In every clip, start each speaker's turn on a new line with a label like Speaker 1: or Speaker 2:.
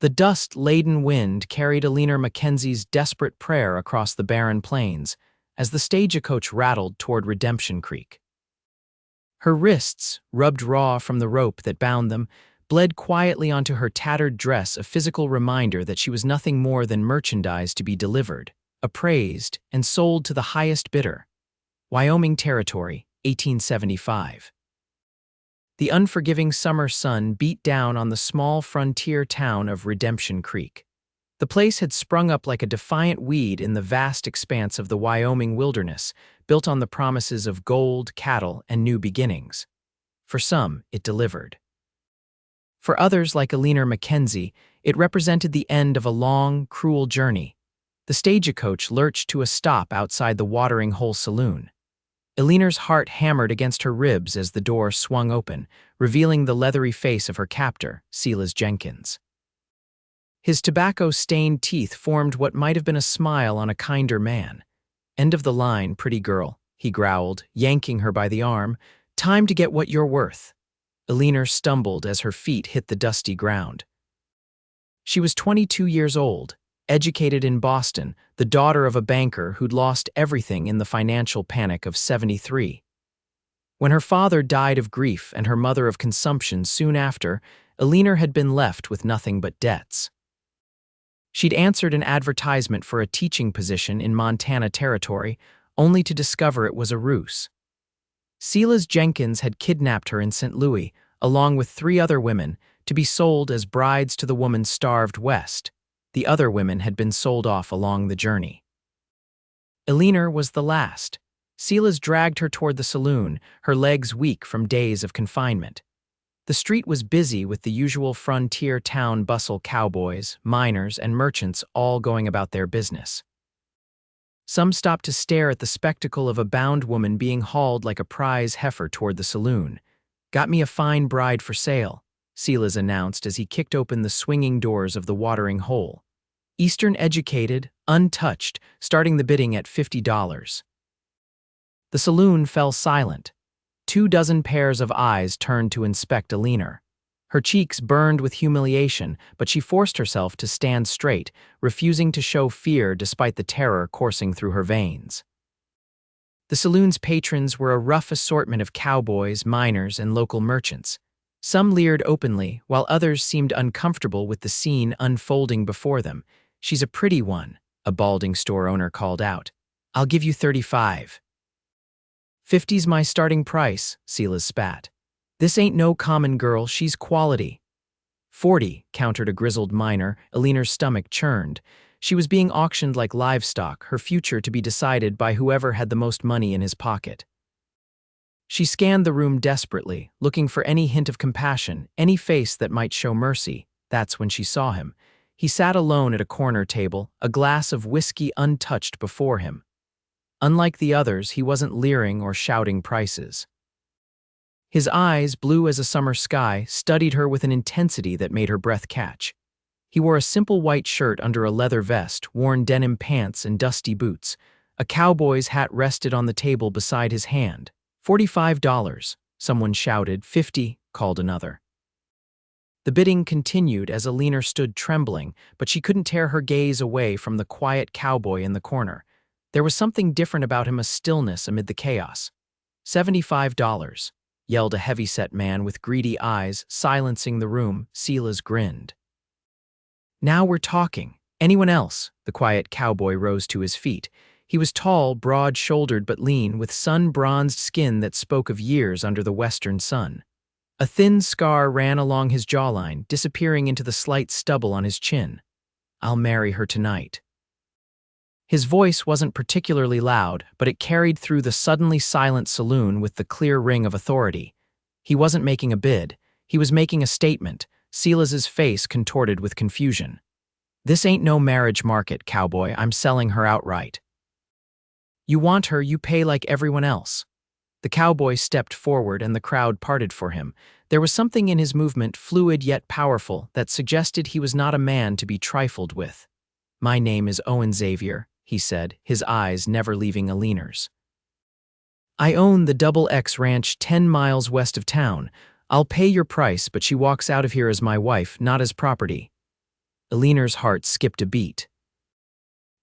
Speaker 1: The dust-laden wind carried Eleanor McKenzie's desperate prayer across the barren plains as the stagecoach rattled toward Redemption Creek. Her wrists, rubbed raw from the rope that bound them, bled quietly onto her tattered dress, a physical reminder that she was nothing more than merchandise to be delivered, appraised, and sold to the highest bidder. Wyoming Territory, 1875. The unforgiving summer sun beat down on the small frontier town of Redemption Creek. The place had sprung up like a defiant weed in the vast expanse of the Wyoming wilderness, built on the promises of gold, cattle, and new beginnings. For some, it delivered. For others, like Eleanor McKenzie, it represented the end of a long, cruel journey. The stagecoach lurched to a stop outside the Watering Hole Saloon. Eleanor's heart hammered against her ribs as the door swung open, revealing the leathery face of her captor, Silas Jenkins. His tobacco-stained teeth formed what might have been a smile on a kinder man. "End of the line, pretty girl," he growled, yanking her by the arm. "Time to get what you're worth." Eleanor stumbled as her feet hit the dusty ground. She was 22 years old, educated in Boston, the daughter of a banker who'd lost everything in the financial panic of '73. When her father died of grief and her mother of consumption soon after, Eleanor had been left with nothing but debts. She'd answered an advertisement for a teaching position in Montana Territory, only to discover it was a ruse. Silas Jenkins had kidnapped her in St. Louis, along with 3 other women, to be sold as brides to the woman starved west. The other women had been sold off along the journey. Eleanor was the last. Silas dragged her toward the saloon, her legs weak from days of confinement. The street was busy with the usual frontier town bustle, cowboys, miners, and merchants all going about their business. Some stopped to stare at the spectacle of a bound woman being hauled like a prize heifer toward the saloon. "Got me a fine bride for sale," Silas announced as he kicked open the swinging doors of the Watering Hole. Eastern educated, untouched, starting the bidding at $50. The saloon fell silent. 24 pairs of eyes turned to inspect Eleanor. Her cheeks burned with humiliation, but she forced herself to stand straight, refusing to show fear despite the terror coursing through her veins. The saloon's patrons were a rough assortment of cowboys, miners, and local merchants. Some leered openly, while others seemed uncomfortable with the scene unfolding before them. "She's a pretty one," a balding store owner called out. "I'll give you 35. "50's my starting price," Silas spat. "This ain't no common girl, she's quality." 40, countered a grizzled miner. Eleanor's stomach churned. She was being auctioned like livestock, her future to be decided by whoever had the most money in his pocket. She scanned the room desperately, looking for any hint of compassion, any face that might show mercy. That's when she saw him. He sat alone at a corner table, a glass of whiskey untouched before him. Unlike the others, he wasn't leering or shouting prices. His eyes, blue as a summer sky, studied her with an intensity that made her breath catch. He wore a simple white shirt under a leather vest, worn denim pants, and dusty boots. A cowboy's hat rested on the table beside his hand. $45, someone shouted. 50, called another. The bidding continued as Eleanor stood trembling, but she couldn't tear her gaze away from the quiet cowboy in the corner. There was something different about him, a stillness amid the chaos. $75, yelled a heavy-set man with greedy eyes, silencing the room. Silas grinned. "Now we're talking. Anyone else?" The quiet cowboy rose to his feet. He was tall, broad-shouldered but lean, with sun-bronzed skin that spoke of years under the western sun. A thin scar ran along his jawline, disappearing into the slight stubble on his chin. "I'll marry her tonight." His voice wasn't particularly loud, but it carried through the suddenly silent saloon with the clear ring of authority. He wasn't making a bid. He was making a statement. Silas's face contorted with confusion. "This ain't no marriage market, cowboy. I'm selling her outright." "You want her, you pay like everyone else." The cowboy stepped forward and the crowd parted for him. There was something in his movement, fluid yet powerful, that suggested he was not a man to be trifled with. "My name is Owen Xavier," he said, his eyes never leaving Eleanor's. "I own the XX Ranch 10 miles west of town. I'll pay your price, but she walks out of here as my wife, not as property." Eleanor's heart skipped a beat.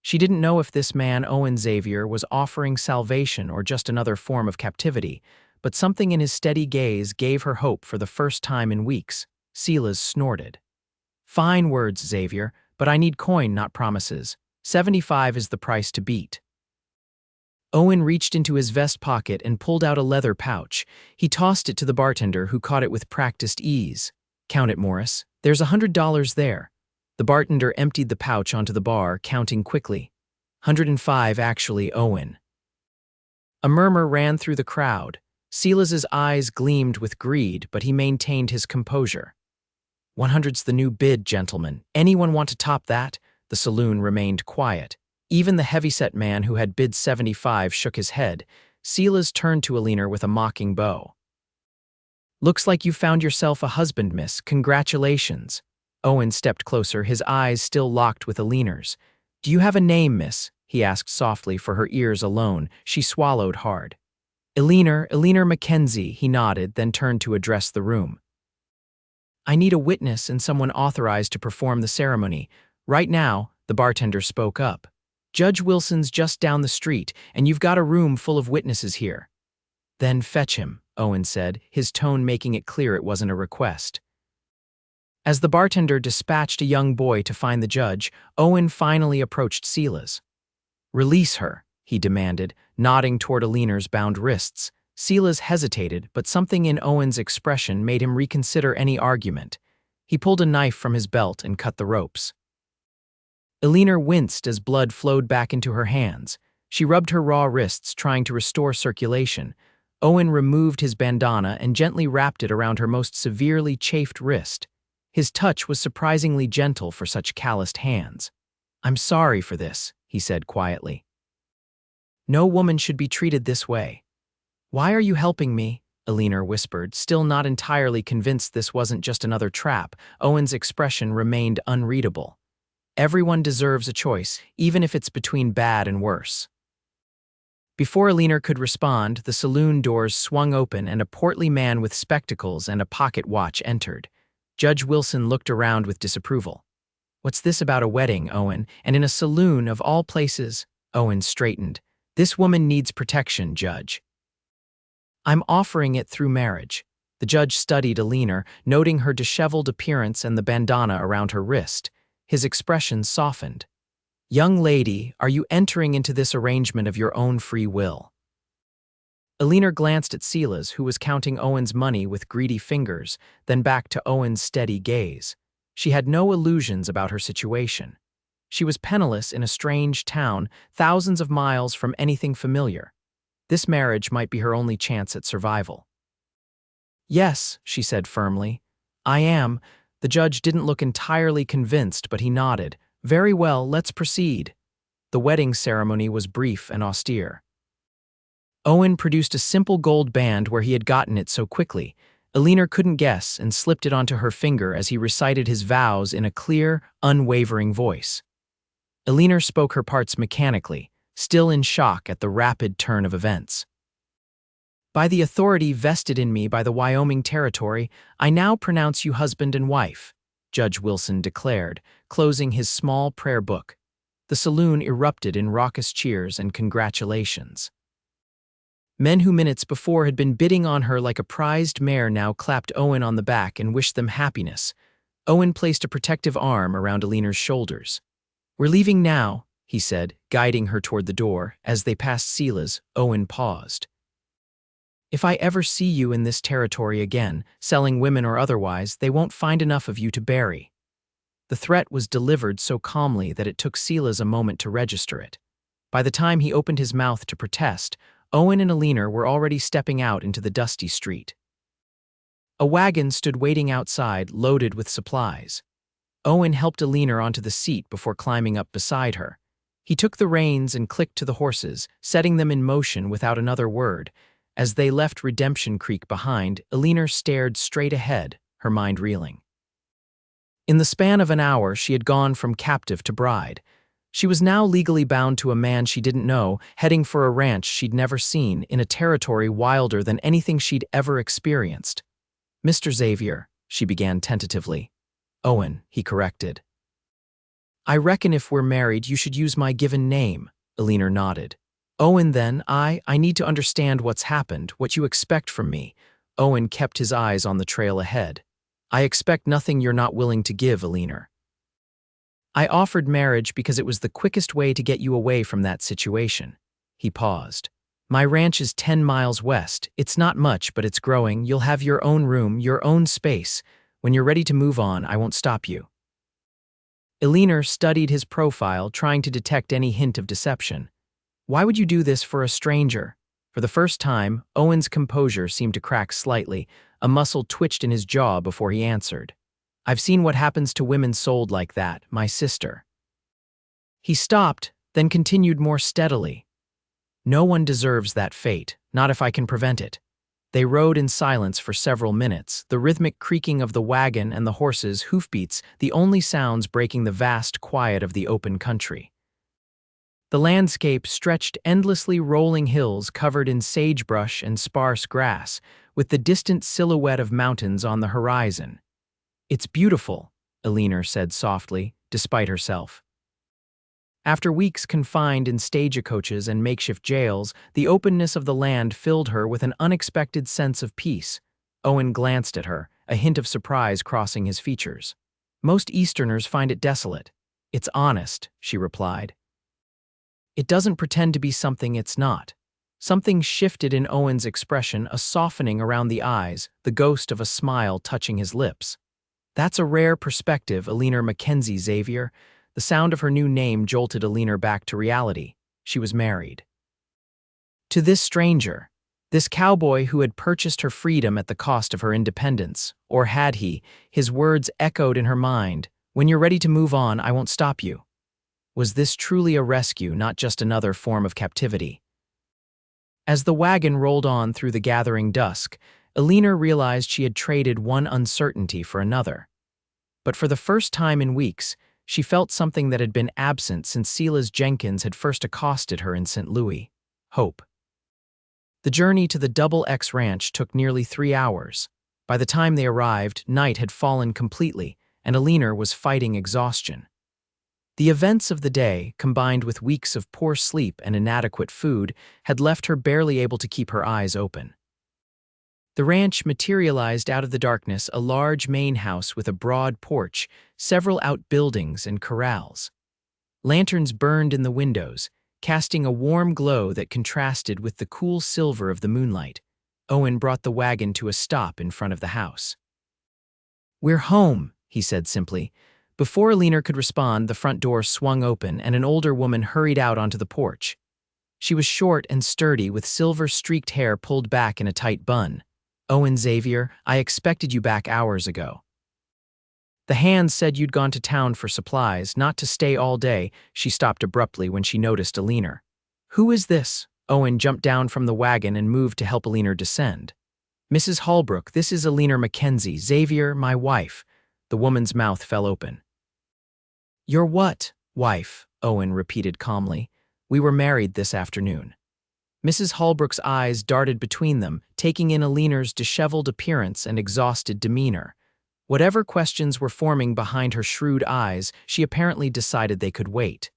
Speaker 1: She didn't know if this man, Owen Xavier, was offering salvation or just another form of captivity, but something in his steady gaze gave her hope for the first time in weeks. Silas snorted. "Fine words, Xavier, but I need coin, not promises. 75 is the price to beat." Owen reached into his vest pocket and pulled out a leather pouch. He tossed it to the bartender, who caught it with practiced ease. "Count it, Morris. There's $100 there." The bartender emptied the pouch onto the bar, counting quickly. 105, actually, Owen. A murmur ran through the crowd. Silas's eyes gleamed with greed, but he maintained his composure. "100's the new bid, gentlemen. Anyone want to top that?" The saloon remained quiet. Even the heavyset man who had bid 75 shook his head. Silas turned to Eleanor with a mocking bow. "Looks like you found yourself a husband, miss. Congratulations." Owen stepped closer, his eyes still locked with Eleanor's. "Do you have a name, miss?" he asked softly, for her ears alone. She swallowed hard. Eleanor McKenzie," he nodded, then turned to address the room. "I need a witness and someone authorized to perform the ceremony. Right now," the bartender spoke up. "Judge Wilson's just down the street, and you've got a room full of witnesses here." "Then fetch him," Owen said, his tone making it clear it wasn't a request. As the bartender dispatched a young boy to find the judge, Owen finally approached Silas. "Release her," he demanded, nodding toward Eleanor's bound wrists. Silas hesitated, but something in Owen's expression made him reconsider any argument. He pulled a knife from his belt and cut the ropes. Eleanor winced as blood flowed back into her hands. She rubbed her raw wrists, trying to restore circulation. Owen removed his bandana and gently wrapped it around her most severely chafed wrist. His touch was surprisingly gentle for such calloused hands. "I'm sorry for this," he said quietly. "No woman should be treated this way." "Why are you helping me?" Eleanor whispered, still not entirely convinced this wasn't just another trap. Owen's expression remained unreadable. "Everyone deserves a choice, even if it's between bad and worse." Before Eleanor could respond, the saloon doors swung open and a portly man with spectacles and a pocket watch entered. Judge Wilson looked around with disapproval. "What's this about a wedding, Owen? And in a saloon of all places?" Owen straightened. "This woman needs protection, Judge." "I'm offering it through marriage." The judge studied Eleanor, noting her disheveled appearance and the bandana around her wrist. His expression softened. "Young lady, are you entering into this arrangement of your own free will?" Eleanor glanced at Silas, who was counting Owen's money with greedy fingers, then back to Owen's steady gaze. She had no illusions about her situation. She was penniless in a strange town, thousands of miles from anything familiar. This marriage might be her only chance at survival. "Yes," she said firmly. "I am." The judge didn't look entirely convinced, but he nodded. "Very well, let's proceed." The wedding ceremony was brief and austere. Owen produced a simple gold band where he had gotten it so quickly. Eleanor couldn't guess and slipped it onto her finger as he recited his vows in a clear, unwavering voice. Eleanor spoke her parts mechanically, still in shock at the rapid turn of events. "By the authority vested in me by the Wyoming Territory, I now pronounce you husband and wife," Judge Wilson declared, closing his small prayer book. The saloon erupted in raucous cheers and congratulations. Men who minutes before had been bidding on her like a prized mare now clapped Owen on the back and wished them happiness. Owen placed a protective arm around Eleanor's shoulders. "We're leaving now," he said, guiding her toward the door. As they passed Silas, Owen paused. "If I ever see you in this territory again, selling women or otherwise, they won't find enough of you to bury." The threat was delivered so calmly that it took Silas a moment to register it. By the time he opened his mouth to protest, Owen and Eleanor were already stepping out into the dusty street. A wagon stood waiting outside, loaded with supplies. Owen helped Eleanor onto the seat before climbing up beside her. He took the reins and clicked to the horses, setting them in motion without another word. As they left Redemption Creek behind, Eleanor stared straight ahead, her mind reeling. In the span of an hour, she had gone from captive to bride. She was now legally bound to a man she didn't know, heading for a ranch she'd never seen, in a territory wilder than anything she'd ever experienced. "Mr. Xavier," she began tentatively. "Owen," he corrected. I reckon if we're married, you should use my given name, Eleanor nodded. Owen then, I need to understand what's happened, what you expect from me. Owen kept his eyes on the trail ahead. I expect nothing you're not willing to give, Eleanor. I offered marriage because it was the quickest way to get you away from that situation. He paused. My ranch is 10 miles west. It's not much, but it's growing. You'll have your own room, your own space. When you're ready to move on, I won't stop you. Eleanor studied his profile, trying to detect any hint of deception. Why would you do this for a stranger? For the first time, Owen's composure seemed to crack slightly. A muscle twitched in his jaw before he answered. I've seen what happens to women sold like that, my sister. He stopped, then continued more steadily. No one deserves that fate, not if I can prevent it. They rode in silence for several minutes, the rhythmic creaking of the wagon and the horses' hoofbeats the only sounds breaking the vast quiet of the open country. The landscape stretched endlessly rolling hills covered in sagebrush and sparse grass, with the distant silhouette of mountains on the horizon. It's beautiful, Eleanor said softly, despite herself. After weeks confined in stagecoaches and makeshift jails, the openness of the land filled her with an unexpected sense of peace. Owen glanced at her, a hint of surprise crossing his features. Most Easterners find it desolate. It's honest, she replied. It doesn't pretend to be something it's not. Something shifted in Owen's expression, a softening around the eyes, the ghost of a smile touching his lips. That's a rare perspective, Eleanor McKenzie, Xavier. The sound of her new name jolted Eleanor back to reality. She was married. To this stranger, this cowboy who had purchased her freedom at the cost of her independence. Or had he? His words echoed in her mind. When you're ready to move on, I won't stop you. Was this truly a rescue, not just another form of captivity? As the wagon rolled on through the gathering dusk, Eleanor realized she had traded one uncertainty for another. But for the first time in weeks, she felt something that had been absent since Silas Jenkins had first accosted her in St. Louis: hope. The journey to the Double X Ranch took nearly 3 hours. By the time they arrived, night had fallen completely, and Eleanor was fighting exhaustion. The events of the day, combined with weeks of poor sleep and inadequate food, had left her barely able to keep her eyes open. The ranch materialized out of the darkness, a large main house with a broad porch, several outbuildings and corrals. Lanterns burned in the windows, casting a warm glow that contrasted with the cool silver of the moonlight. Owen brought the wagon to a stop in front of the house. "We're home," he said simply. Before Eleanor could respond, the front door swung open and an older woman hurried out onto the porch. She was short and sturdy, with silver-streaked hair pulled back in a tight bun. "Owen Xavier, I expected you back hours ago." "The hands said you'd gone to town for supplies, not to stay all day." She stopped abruptly when she noticed Eleanor. "Who is this?" Owen jumped down from the wagon and moved to help Eleanor descend. "Mrs. Holbrook, this is Eleanor McKenzie, Xavier, my wife." The woman's mouth fell open. "Your what, wife?" Owen repeated calmly. "We were married this afternoon." Mrs. Holbrook's eyes darted between them, taking in Eleanor's disheveled appearance and exhausted demeanor. Whatever questions were forming behind her shrewd eyes, she apparently decided they could wait.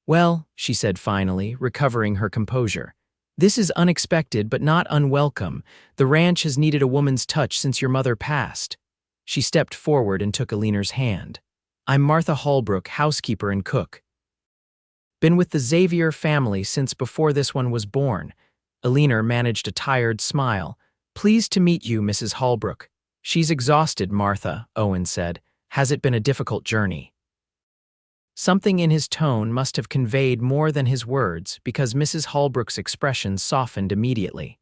Speaker 1: "Well," she said finally, recovering her composure, "this is unexpected but not unwelcome. The ranch has needed a woman's touch since your mother passed." She stepped forward and took Eleanor's hand. "I'm Martha Holbrook, housekeeper and cook. Been with the Xavier family since before this one was born." Eleanor managed a tired smile. "Pleased to meet you, Mrs. Holbrook." "She's exhausted, Martha," Owen said. "Has it been a difficult journey?" Something in his tone must have conveyed more than his words, because Mrs. Holbrook's expression softened immediately.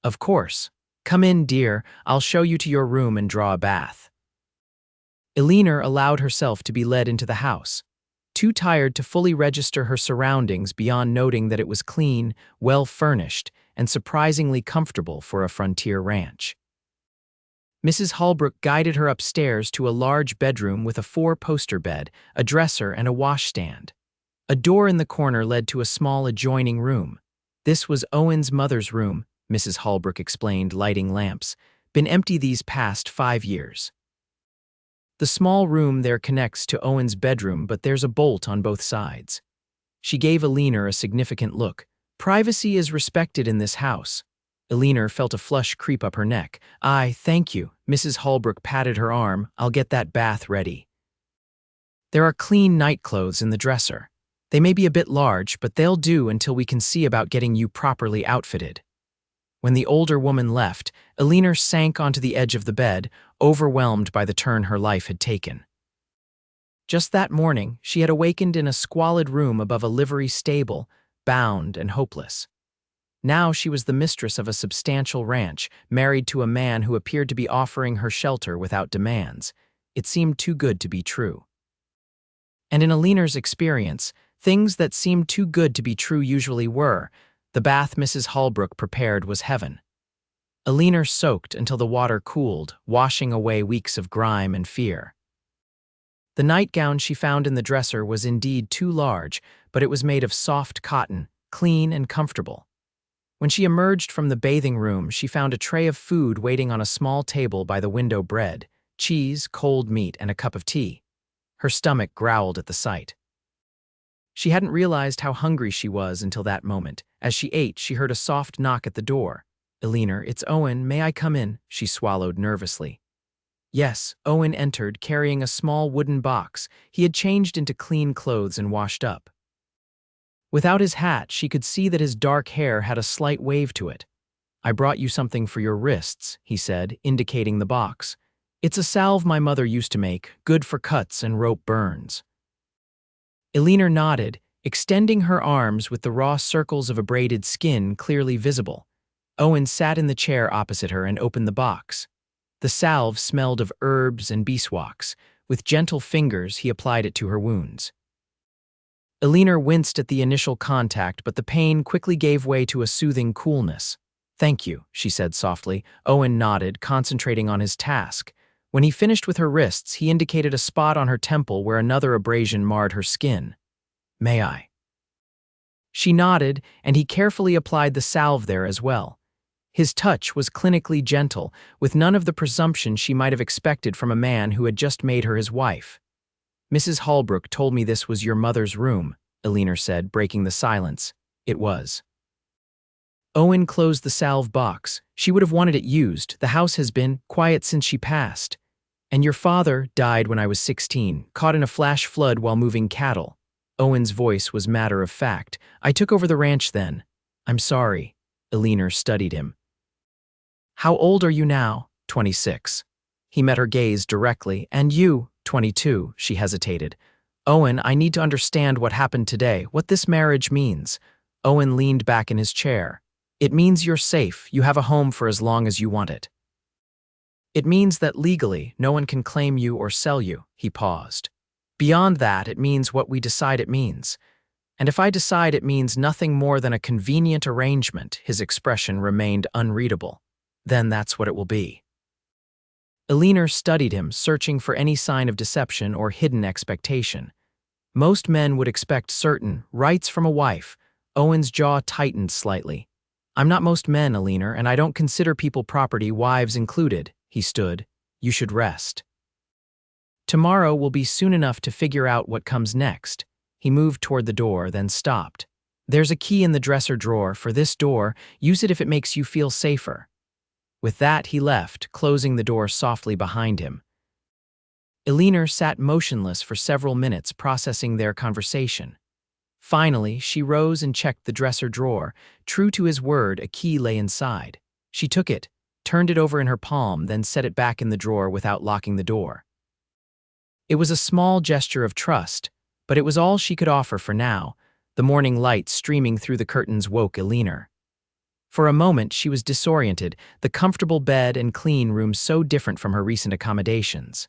Speaker 1: "Of course. Come in, dear. I'll show you to your room and draw a bath." Eleanor allowed herself to be led into the house, too tired to fully register her surroundings beyond noting that it was clean, well-furnished, and surprisingly comfortable for a frontier ranch. Mrs. Holbrook guided her upstairs to a large bedroom with a 4-poster bed, a dresser, and a washstand. A door in the corner led to a small adjoining room. This was Owen's mother's room, Mrs. Holbrook explained, lighting lamps. "Been empty these past 5 years." The small room there connects to Owen's bedroom, but there's a bolt on both sides. She gave Eleanor a significant look. Privacy is respected in this house. Eleanor felt a flush creep up her neck. Thank you. Mrs. Holbrook patted her arm. I'll get that bath ready. There are clean nightclothes in the dresser. They may be a bit large, but they'll do until we can see about getting you properly outfitted. When the older woman left, Eleanor sank onto the edge of the bed, overwhelmed by the turn her life had taken. Just that morning, she had awakened in a squalid room above a livery stable, bound and hopeless. Now she was the mistress of a substantial ranch, married to a man who appeared to be offering her shelter without demands. It seemed too good to be true. And in Eleanor's experience, things that seemed too good to be true usually were. The bath Mrs. Holbrook prepared was heaven. Eleanor soaked until the water cooled, washing away weeks of grime and fear. The nightgown she found in the dresser was indeed too large, but it was made of soft cotton, clean and comfortable. When she emerged from the bathing room, she found a tray of food waiting on a small table by the window: bread, cheese, cold meat, and a cup of tea. Her stomach growled at the sight. She hadn't realized how hungry she was until that moment. As she ate, she heard a soft knock at the door. "Eleanor, it's Owen. May I come in?" She swallowed nervously. Yes, Owen entered, carrying a small wooden box. He had changed into clean clothes and washed up. Without his hat, she could see that his dark hair had a slight wave to it. "I brought you something for your wrists," he said, indicating the box. "It's a salve my mother used to make, good for cuts and rope burns." Eleanor nodded, extending her arms with the raw circles of abraded skin clearly visible. Owen sat in the chair opposite her and opened the box. The salve smelled of herbs and beeswax. With gentle fingers, he applied it to her wounds. Eleanor winced at the initial contact, but the pain quickly gave way to a soothing coolness. "Thank you," she said softly. Owen nodded, concentrating on his task. When he finished with her wrists, he indicated a spot on her temple where another abrasion marred her skin. "May I?" She nodded, and he carefully applied the salve there as well. His touch was clinically gentle, with none of the presumption she might have expected from a man who had just made her his wife. "Mrs. Holbrook told me this was your mother's room," Eleanor said, breaking the silence. "It was." Owen closed the salve box. "She would have wanted it used. The house has been quiet since she passed. And your father died when I was 16, caught in a flash flood while moving cattle." Owen's voice was matter of fact. "I took over the ranch then." "I'm sorry." Eleanor studied him. "How old are you now?" 26. He met her gaze directly. "And you?" 22. She hesitated. "Owen, I need to understand what happened today, what this marriage means." Owen leaned back in his chair. "It means you're safe. You have a home for as long as you want it. It means that legally, no one can claim you or sell you." He paused. "Beyond that, it means what we decide it means. And if I decide it means nothing more than a convenient arrangement," his expression remained unreadable, "then that's what it will be." Eleanor studied him, searching for any sign of deception or hidden expectation. Most men would expect certain rights from a wife. Owen's jaw tightened slightly. "I'm not most men, Eleanor, and I don't consider people property, wives included." He stood. "You should rest. Tomorrow will be soon enough to figure out what comes next." He moved toward the door, then stopped. "There's a key in the dresser drawer for this door. Use it if it makes you feel safer." With that, he left, closing the door softly behind him. Eleanor sat motionless for several minutes, processing their conversation. Finally, she rose and checked the dresser drawer. True to his word, a key lay inside. She took it, turned it over in her palm, then set it back in the drawer without locking the door. It was a small gesture of trust, but it was all she could offer for now. The morning light streaming through the curtains woke Eleanor. For a moment, she was disoriented, the comfortable bed and clean room so different from her recent accommodations.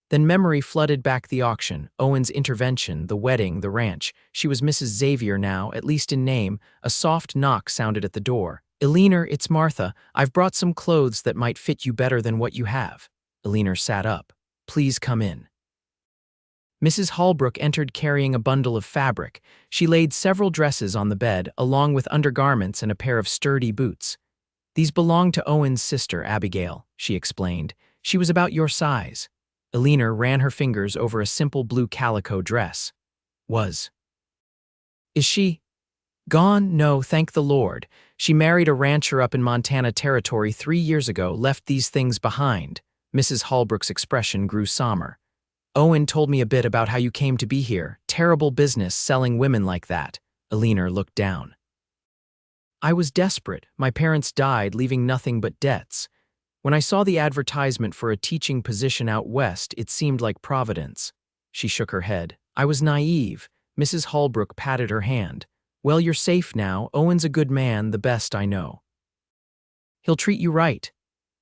Speaker 1: Then memory flooded back: the auction, Owen's intervention, the wedding, the ranch. She was Mrs. Xavier now, at least in name. A soft knock sounded at the door. "Eleanor, it's Martha. I've brought some clothes that might fit you better than what you have." Eleanor sat up. "Please come in." Mrs. Holbrook entered carrying a bundle of fabric. She laid several dresses on the bed, along with undergarments and a pair of sturdy boots. "These belong to Owen's sister, Abigail," she explained. "She was about your size." Eleanor ran her fingers over a simple blue calico dress. Is she gone? No, thank the Lord. She married a rancher up in Montana Territory 3 years ago, left these things behind. Mrs. Holbrook's expression grew somber. Owen told me a bit about how you came to be here. Terrible business selling women like that. Eleanor looked down. I was desperate. My parents died, leaving nothing but debts. When I saw the advertisement for a teaching position out west, it seemed like Providence. She shook her head. I was naive. Mrs. Holbrook patted her hand. Well, you're safe now. Owen's a good man, the best I know. He'll treat you right.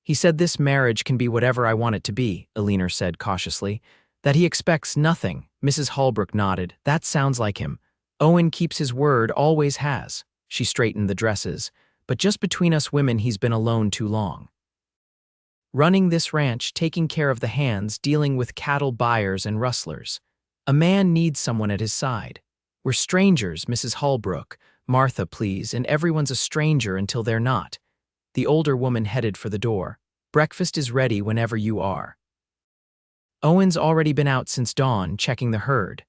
Speaker 1: He said this marriage can be whatever I want it to be, Eleanor said cautiously. That he expects nothing. Mrs. Holbrook nodded. That sounds like him. Owen keeps his word, always has. She straightened the dresses. But just between us women, he's been alone too long. Running this ranch, taking care of the hands, dealing with cattle buyers and rustlers. A man needs someone at his side. We're strangers, Mrs. Holbrook. Martha, please, and everyone's a stranger until they're not. The older woman headed for the door. Breakfast is ready whenever you are. Owen's already been out since dawn, checking the herd.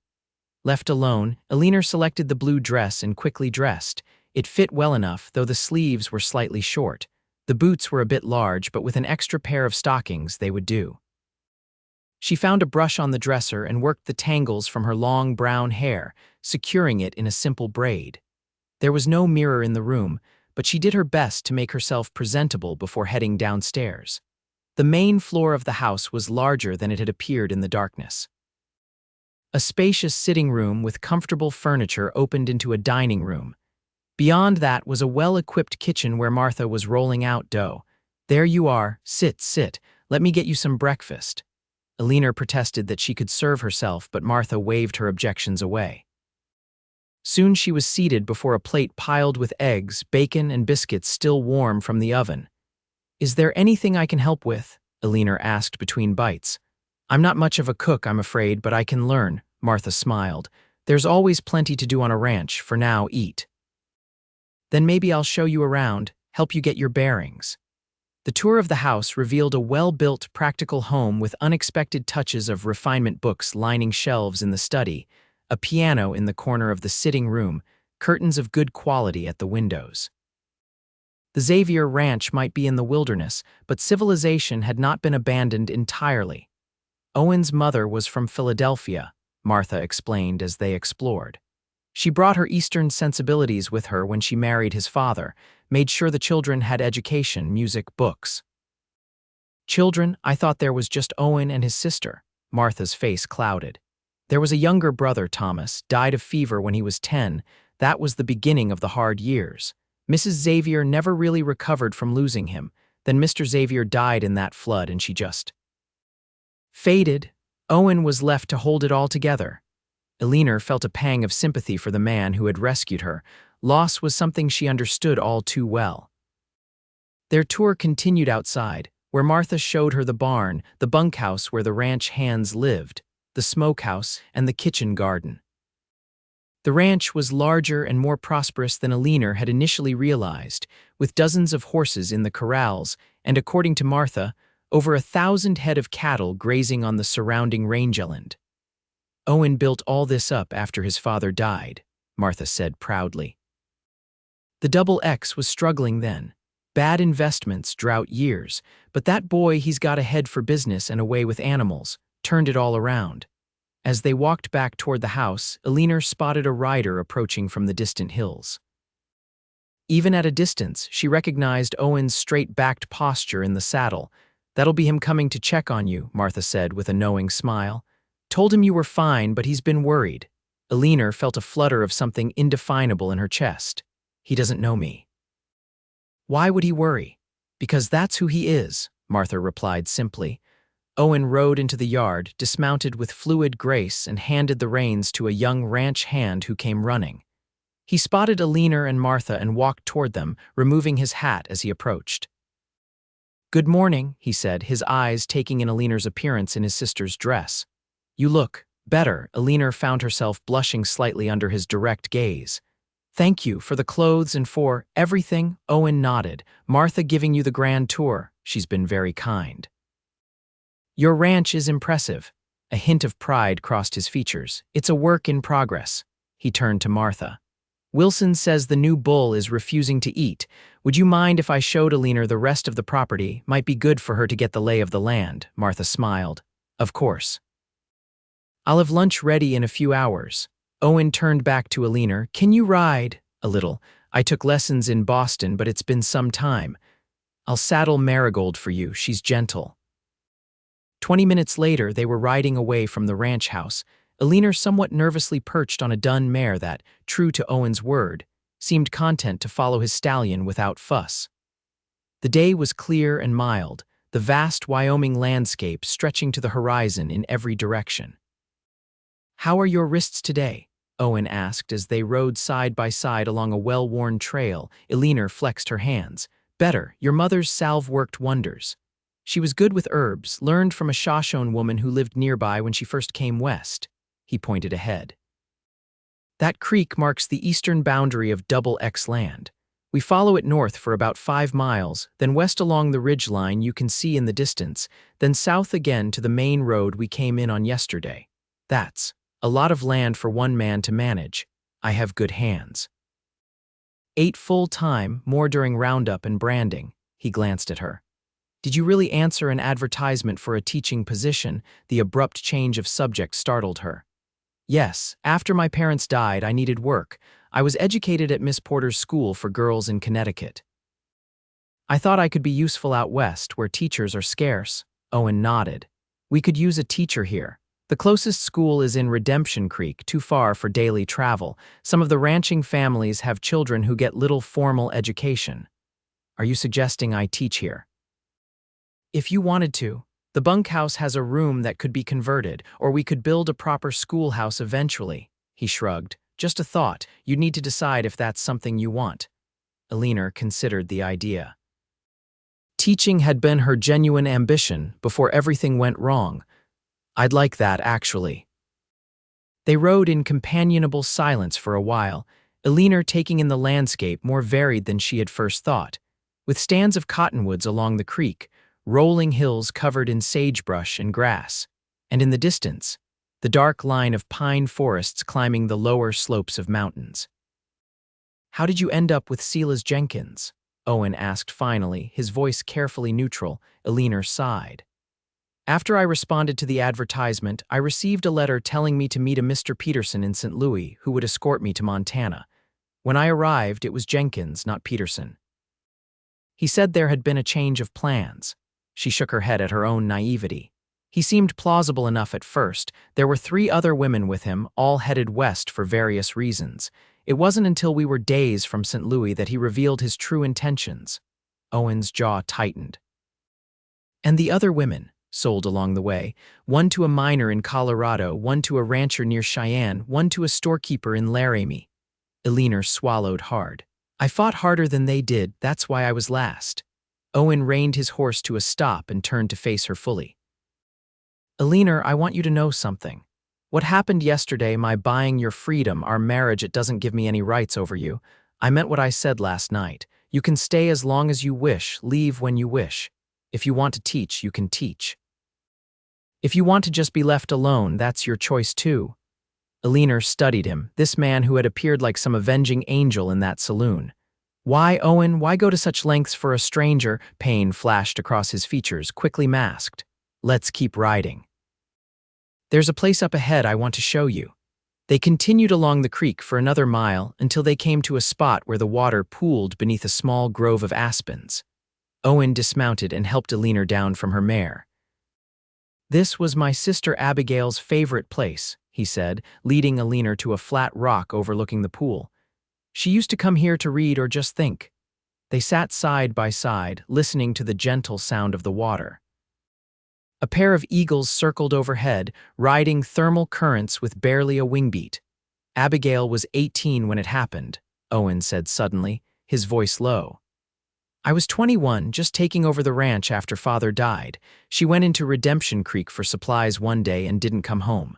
Speaker 1: Left alone, Eleanor selected the blue dress and quickly dressed. It fit well enough, though the sleeves were slightly short. The boots were a bit large, but with an extra pair of stockings, they would do. She found a brush on the dresser and worked the tangles from her long brown hair, securing it in a simple braid. There was no mirror in the room, but she did her best to make herself presentable before heading downstairs. The main floor of the house was larger than it had appeared in the darkness. A spacious sitting room with comfortable furniture opened into a dining room. Beyond that was a well-equipped kitchen where Martha was rolling out dough. There you are. Sit. Let me get you some breakfast. Eleanor protested that she could serve herself, but Martha waved her objections away. Soon she was seated before a plate piled with eggs, bacon, and biscuits still warm from the oven. Is there anything I can help with? Eleanor asked between bites. I'm not much of a cook, I'm afraid, but I can learn, Martha smiled. There's always plenty to do on a ranch. For now, eat. Then maybe I'll show you around, help you get your bearings. The tour of the house revealed a well-built, practical home with unexpected touches of refinement, books lining shelves in the study, a piano in the corner of the sitting room, curtains of good quality at the windows. The Xavier ranch might be in the wilderness, but civilization had not been abandoned entirely. Owen's mother was from Philadelphia, Martha explained as they explored. She brought her Eastern sensibilities with her when she married his father, made sure the children had education, music, books. Children? I thought there was just Owen and his sister. Martha's face clouded. There was a younger brother, Thomas, died of fever when he was 10. That was the beginning of the hard years. Mrs. Xavier never really recovered from losing him. Then Mr. Xavier died in that flood and she just faded. Owen was left to hold it all together. Eleanor felt a pang of sympathy for the man who had rescued her. Loss was something she understood all too well. Their tour continued outside, where Martha showed her the barn, the bunkhouse where the ranch hands lived, the smokehouse, and the kitchen garden. The ranch was larger and more prosperous than Eleanor had initially realized, with dozens of horses in the corrals and, according to Martha, over 1,000 head of cattle grazing on the surrounding rangeland. Owen built all this up after his father died, Martha said proudly. The Double X was struggling then. Bad investments, drought years, but that boy, he's got a head for business and a way with animals, turned it all around. As they walked back toward the house, Eleanor spotted a rider approaching from the distant hills. Even at a distance, she recognized Owen's straight-backed posture in the saddle. That'll be him coming to check on you, Martha said with a knowing smile. Told him you were fine, but he's been worried. Eleanor felt a flutter of something indefinable in her chest. He doesn't know me. Why would he worry? Because that's who he is, Martha replied simply. Owen rode into the yard, dismounted with fluid grace, and handed the reins to a young ranch hand who came running. He spotted Eleanor and Martha and walked toward them, removing his hat as he approached. Good morning, he said, his eyes taking in Eleanor's appearance in his sister's dress. You look better. Eleanor found herself blushing slightly under his direct gaze. Thank you for the clothes and for everything, Owen nodded. Martha giving you the grand tour. She's been very kind. Your ranch is impressive. A hint of pride crossed his features. It's a work in progress. He turned to Martha. Wilson says the new bull is refusing to eat. Would you mind if I showed Eleanor the rest of the property? Might be good for her to get the lay of the land. Martha smiled. Of course. I'll have lunch ready in a few hours. Owen turned back to Eleanor. Can you ride? A little. I took lessons in Boston, but it's been some time. I'll saddle Marigold for you. She's gentle. 20 minutes later, they were riding away from the ranch house. Eleanor somewhat nervously perched on a dun mare that, true to Owen's word, seemed content to follow his stallion without fuss. The day was clear and mild, the vast Wyoming landscape stretching to the horizon in every direction. How are your wrists today? Owen asked as they rode side by side along a well-worn trail. Eleanor flexed her hands. Better, your mother's salve worked wonders. She was good with herbs, learned from a Shoshone woman who lived nearby when she first came west. He pointed ahead. That creek marks the eastern boundary of Double X land. We follow it north for about 5 miles, then west along the ridge line you can see in the distance, then south again to the main road we came in on yesterday. That's a lot of land for one man to manage. I have good hands. 8 full-time, more during roundup and branding. He glanced at her. Did you really answer an advertisement for a teaching position? The abrupt change of subject startled her. Yes, after my parents died, I needed work. I was educated at Miss Porter's school for girls in Connecticut. I thought I could be useful out west, where teachers are scarce. Owen nodded. We could use a teacher here. The closest school is in Redemption Creek, too far for daily travel. Some of the ranching families have children who get little formal education. Are you suggesting I teach here? If you wanted to. The bunkhouse has a room that could be converted, or we could build a proper schoolhouse eventually. He shrugged. Just a thought. You'd need to decide if that's something you want. Eleanor considered the idea. Teaching had been her genuine ambition before everything went wrong. I'd like that, actually. They rode in companionable silence for a while, Eleanor taking in the landscape more varied than she had first thought. With stands of cottonwoods along the creek, rolling hills covered in sagebrush and grass, and in the distance, the dark line of pine forests climbing the lower slopes of mountains. How did you end up with Silas Jenkins? Owen asked finally, his voice carefully neutral. Eleanor sighed. After I responded to the advertisement, I received a letter telling me to meet a Mr. Peterson in St. Louis who would escort me to Montana. When I arrived, it was Jenkins, not Peterson. He said there had been a change of plans. She shook her head at her own naivety. He seemed plausible enough at first. There were 3 other women with him, all headed west for various reasons. It wasn't until we were days from St. Louis that he revealed his true intentions. Owen's jaw tightened. And the other women, sold along the way, one to a miner in Colorado, one to a rancher near Cheyenne, one to a storekeeper in Laramie. Eleanor swallowed hard. I fought harder than they did, that's why I was last. Owen reined his horse to a stop and turned to face her fully. Eleanor, I want you to know something. What happened yesterday, my buying your freedom, our marriage, it doesn't give me any rights over you. I meant what I said last night. You can stay as long as you wish, leave when you wish. If you want to teach, you can teach. If you want to just be left alone, that's your choice too. Eleanor studied him, this man who had appeared like some avenging angel in that saloon. Why, Owen, why go to such lengths for a stranger? Pain flashed across his features, quickly masked. Let's keep riding. There's a place up ahead I want to show you. They continued along the creek for another mile until they came to a spot where the water pooled beneath a small grove of aspens. Owen dismounted and helped Eleanor down from her mare. This was my sister Abigail's favorite place, he said, leading Eleanor to a flat rock overlooking the pool. She used to come here to read or just think. They sat side by side, listening to the gentle sound of the water. A pair of eagles circled overhead, riding thermal currents with barely a wing beat. Abigail was 18 when it happened, Owen said suddenly, his voice low. I was 21, just taking over the ranch after Father died. She went into Redemption Creek for supplies one day and didn't come home.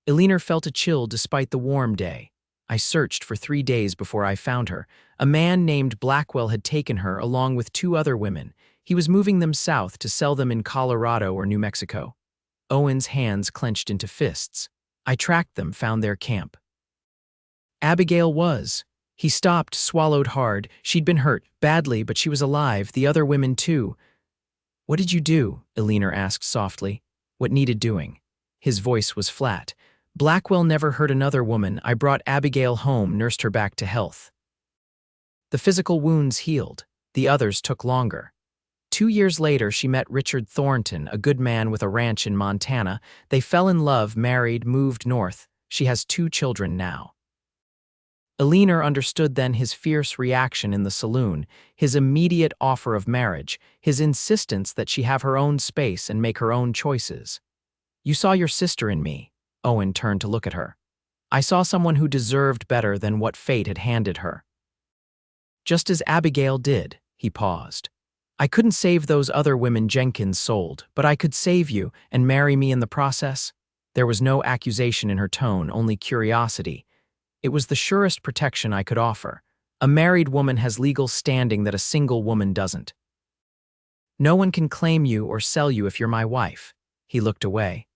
Speaker 1: Eleanor felt a chill despite the warm day. I searched for 3 days before I found her. A man named Blackwell had taken her along with 2 other women. He was moving them south to sell them in Colorado or New Mexico. Owen's hands clenched into fists. I tracked them, found their camp. Abigail was. He stopped, swallowed hard. She'd been hurt, badly, but she was alive, the other women too. What did you do? Eleanor asked softly. What needed doing? His voice was flat. Blackwell never hurt another woman. I brought Abigail home, nursed her back to health. The physical wounds healed. The others took longer. 2 years later, she met Richard Thornton, a good man with a ranch in Montana. They fell in love, married, moved north. She has 2 children now. Eleanor understood then his fierce reaction in the saloon, his immediate offer of marriage, his insistence that she have her own space and make her own choices. You saw your sister in me. Owen turned to look at her. I saw someone who deserved better than what fate had handed her. Just as Abigail did, he paused. I couldn't save those other women Jenkins sold, but I could save you and marry me in the process. There was no accusation in her tone, only curiosity. It was the surest protection I could offer. A married woman has legal standing that a single woman doesn't. No one can claim you or sell you if you're my wife. He looked away.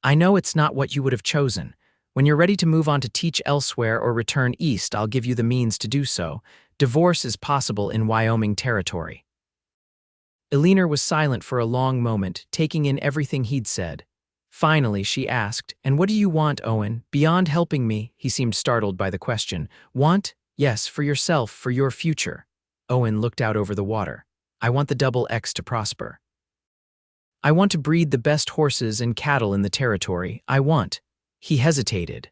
Speaker 1: I know it's not what you would have chosen. When you're ready to move on to teach elsewhere or return east, I'll give you the means to do so. Divorce is possible in Wyoming Territory. Eleanor was silent for a long moment, taking in everything he'd said. Finally, she asked, And what do you want, Owen? Beyond helping me, he seemed startled by the question. Want? Yes, for yourself, for your future. Owen looked out over the water. I want the double X to prosper. I want to breed the best horses and cattle in the territory. He hesitated.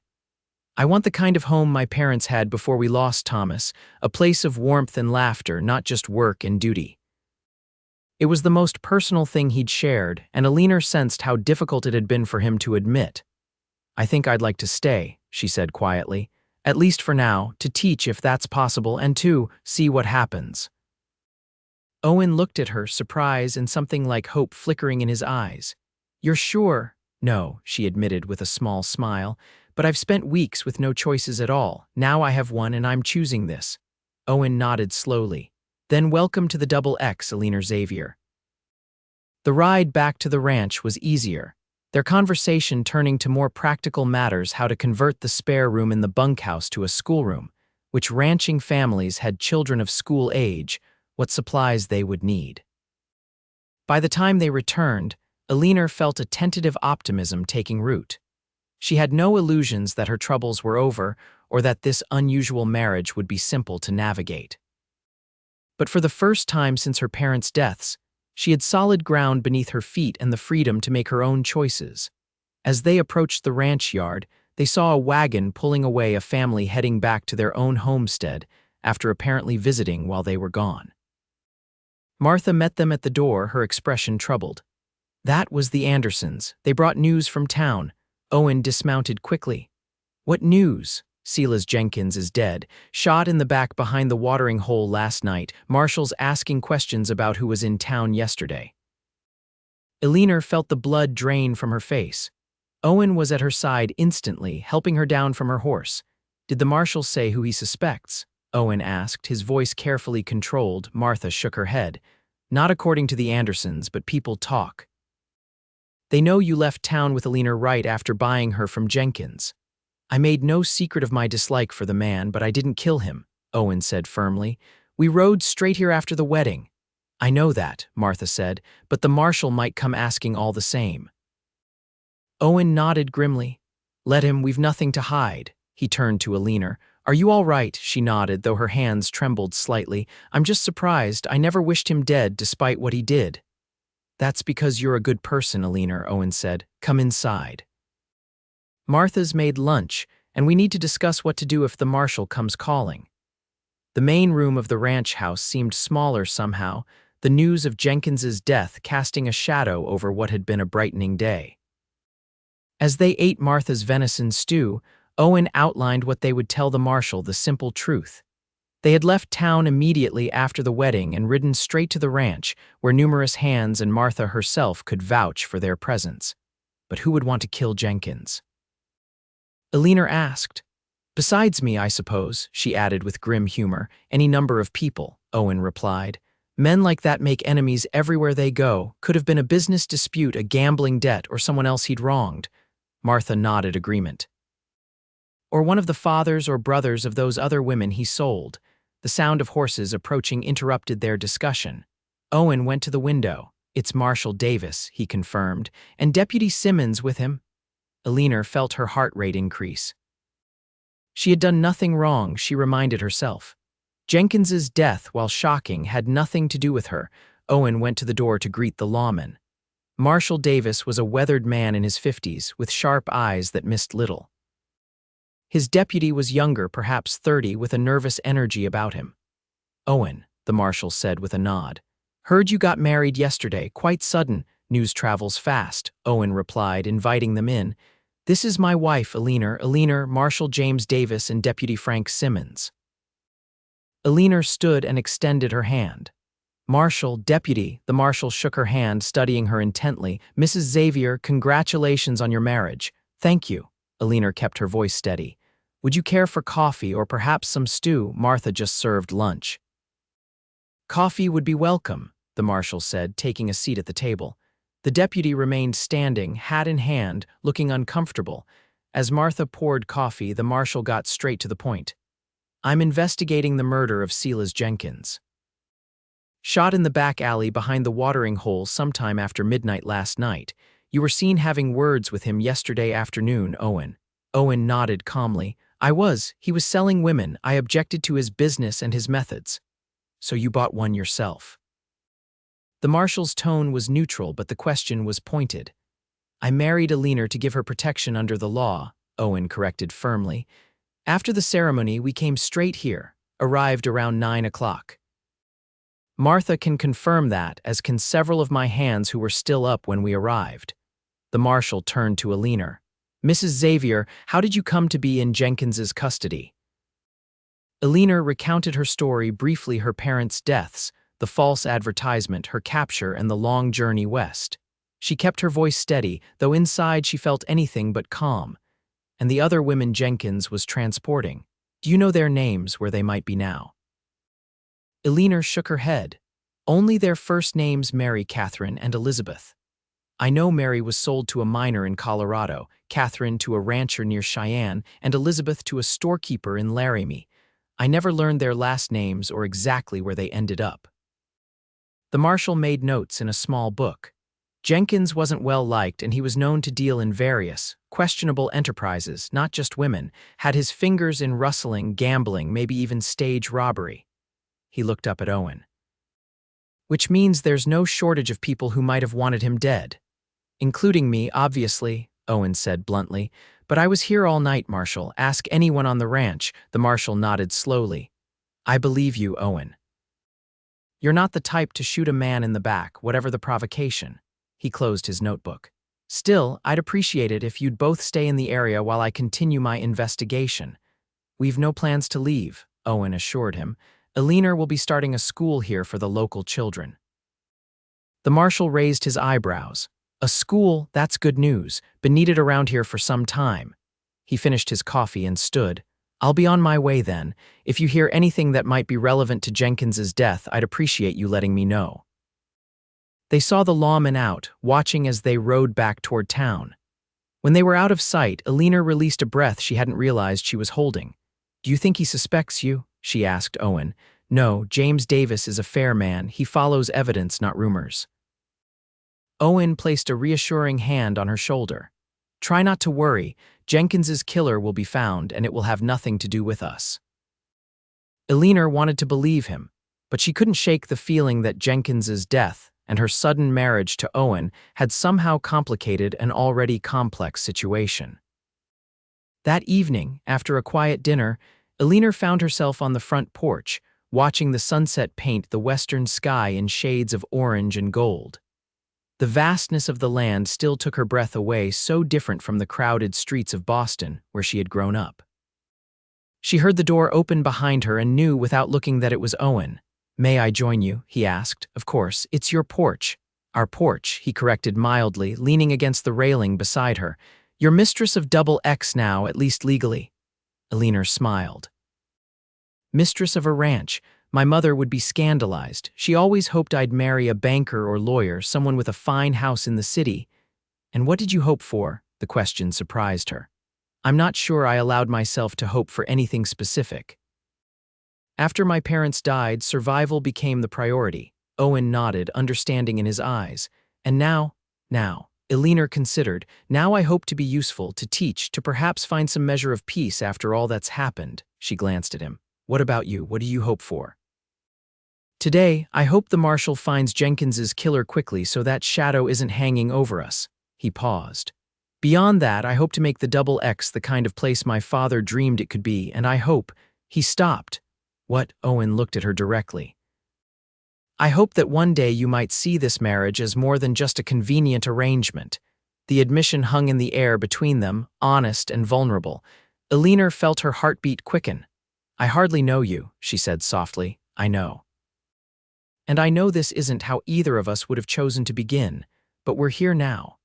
Speaker 1: I want the kind of home my parents had before we lost Thomas, a place of warmth and laughter, not just work and duty. It was the most personal thing he'd shared, and Eleanor sensed how difficult it had been for him to admit. I think I'd like to stay, she said quietly, at least for now, to teach if that's possible and to see what happens. Owen looked at her, surprise and something like hope flickering in his eyes. You're sure? No, she admitted with a small smile, but I've spent weeks with no choices at all. Now I have one and I'm choosing this. Owen nodded slowly. Then welcome to the double X, Eleanor Xavier. The ride back to the ranch was easier, their conversation turning to more practical matters, how to convert the spare room in the bunkhouse to a schoolroom, which ranching families had children of school age, what supplies they would need. By the time they returned, Eleanor felt a tentative optimism taking root. She had no illusions that her troubles were over or that this unusual marriage would be simple to navigate. But for the first time since her parents' deaths, she had solid ground beneath her feet and the freedom to make her own choices. As they approached the ranch yard, they saw a wagon pulling away, a family heading back to their own homestead after apparently visiting while they were gone. Martha met them at the door, her expression troubled. That was the Andersons. They brought news from town. Owen dismounted quickly. What news? Silas Jenkins is dead, shot in the back behind the watering hole last night. Marshals asking questions about who was in town yesterday. Eleanor felt the blood drain from her face. Owen was at her side instantly, helping her down from her horse. Did the marshal say who he suspects? Owen asked, his voice carefully controlled. Martha shook her head. Not according to the Andersons, but people talk. They know you left town with Eleanor right after buying her from Jenkins. I made no secret of my dislike for the man, but I didn't kill him, Owen said firmly. We rode straight here after the wedding. I know that, Martha said, but the marshal might come asking all the same. Owen nodded grimly. Let him, we've nothing to hide. He turned to Eleanor. Are you all right? She nodded, though her hands trembled slightly. I'm just surprised. I never wished him dead despite what he did. That's because you're a good person, Eleanor, Owen said. Come inside. Martha's made lunch, and we need to discuss what to do if the marshal comes calling. The main room of the ranch house seemed smaller somehow, the news of Jenkins's death casting a shadow over what had been a brightening day. As they ate Martha's venison stew, Owen outlined what they would tell the marshal, the simple truth. They had left town immediately after the wedding and ridden straight to the ranch, where numerous hands and Martha herself could vouch for their presence. But who would want to kill Jenkins? Eleanor asked. Besides me, I suppose, she added with grim humor. Any number of people, Owen replied. Men like that make enemies everywhere they go. Could have been a business dispute, a gambling debt, or someone else he'd wronged. Martha nodded agreement. Or one of the fathers or brothers of those other women he sold. The sound of horses approaching interrupted their discussion. Owen went to the window. It's Marshal Davis, he confirmed, and Deputy Simmons with him. Eleanor felt her heart rate increase. She had done nothing wrong, she reminded herself. Jenkins's death, while shocking, had nothing to do with her. Owen went to the door to greet the lawman. Marshal Davis was a weathered man in his 50s, with sharp eyes that missed little. His deputy was younger, perhaps 30, with a nervous energy about him. "Owen," the marshal said with a nod. "Heard you got married yesterday, quite sudden. News travels fast," Owen replied, inviting them in. "This is my wife, Eleanor, Marshal James Davis and Deputy Frank Simmons." Eleanor stood and extended her hand. "Marshal, Deputy," the marshal shook her hand, studying her intently. "Mrs. Xavier, congratulations on your marriage." "Thank you." Eleanor kept her voice steady. "Would you care for coffee or perhaps some stew? Martha just served lunch." "Coffee would be welcome," the marshal said, taking a seat at the table. The deputy remained standing, hat in hand, looking uncomfortable. As Martha poured coffee, the marshal got straight to the point. "I'm investigating the murder of Silas Jenkins. Shot in the back alley behind the watering hole sometime after midnight last night. You were seen having words with him yesterday afternoon, Owen." Owen nodded calmly. "I was. He was selling women. I objected to his business and his methods." "So you bought one yourself?" The marshal's tone was neutral, but the question was pointed. "I married Eleanor to give her protection under the law," Owen corrected firmly. "After the ceremony, we came straight here, arrived around 9 o'clock. Martha can confirm that, as can several of my hands who were still up when we arrived." The marshal turned to Eleanor. "Mrs. Xavier, how did you come to be in Jenkins's custody?" Eleanor recounted her story briefly, her parents' deaths, the false advertisement, her capture, and the long journey west. She kept her voice steady, though inside she felt anything but calm. "And the other women Jenkins was transporting. Do you know their names, where they might be now?" Eleanor shook her head. "Only their first names, Mary Catherine and Elizabeth. I know Mary was sold to a miner in Colorado, Catherine to a rancher near Cheyenne, and Elizabeth to a storekeeper in Laramie. I never learned their last names or exactly where they ended up." The marshal made notes in a small book. Jenkins wasn't well liked, and he was known to deal in various, questionable enterprises, not just women, had his fingers in rustling, gambling, maybe even stage robbery. He looked up at Owen. "Which means there's no shortage of people who might have wanted him dead. Including me, obviously," Owen said bluntly. "But I was here all night, Marshal. Ask anyone on the ranch." The marshal nodded slowly. "I believe you, Owen. You're not the type to shoot a man in the back, whatever the provocation." He closed his notebook. "Still, I'd appreciate it if you'd both stay in the area while I continue my investigation." "We've no plans to leave," Owen assured him. "Eleanor will be starting a school here for the local children." The marshal raised his eyebrows. "A school, that's good news. Been needed around here for some time." He finished his coffee and stood. "I'll be on my way then. If you hear anything that might be relevant to Jenkins's death, I'd appreciate you letting me know." They saw the lawman out, watching as they rode back toward town. When they were out of sight, Eleanor released a breath she hadn't realized she was holding. "Do you think he suspects you?" she asked Owen. "No, James Davis is a fair man. He follows evidence, not rumors." Owen placed a reassuring hand on her shoulder. "Try not to worry. Jenkins's killer will be found, and it will have nothing to do with us." Eleanor wanted to believe him, but she couldn't shake the feeling that Jenkins's death and her sudden marriage to Owen had somehow complicated an already complex situation. That evening, after a quiet dinner, Eleanor found herself on the front porch, watching the sunset paint the western sky in shades of orange and gold. The vastness of the land still took her breath away, so different from the crowded streets of Boston, where she had grown up. She heard the door open behind her and knew without looking that it was Owen. "May I join you?" he asked. "Of course, it's your porch." "Our porch," he corrected mildly, leaning against the railing beside her. "You're mistress of Double X now, at least legally." Eleanor smiled. "Mistress of a ranch, My mother would be scandalized. She always hoped I'd marry a banker or lawyer, someone with a fine house in the city. And what did you hope for? The question surprised her. I'm not sure I allowed myself to hope for anything specific. After my parents died, survival became the priority. Owen nodded, understanding in his eyes. And now, Eleanor considered, now I hope to be useful, to teach, to perhaps find some measure of peace after all that's happened. She glanced at him. What about you? What do you hope for? Today, I hope the marshal finds Jenkins's killer quickly so that shadow isn't hanging over us. He paused. Beyond that, I hope to make the Double X the kind of place my father dreamed it could be, and I hope— He stopped. What? Owen looked at her directly. I hope that one day you might see this marriage as more than just a convenient arrangement. The admission hung in the air between them, honest and vulnerable. Eleanor felt her heartbeat quicken. I hardly know you, she said softly. I know. And I know this isn't how either of us would have chosen to begin, but we're here now.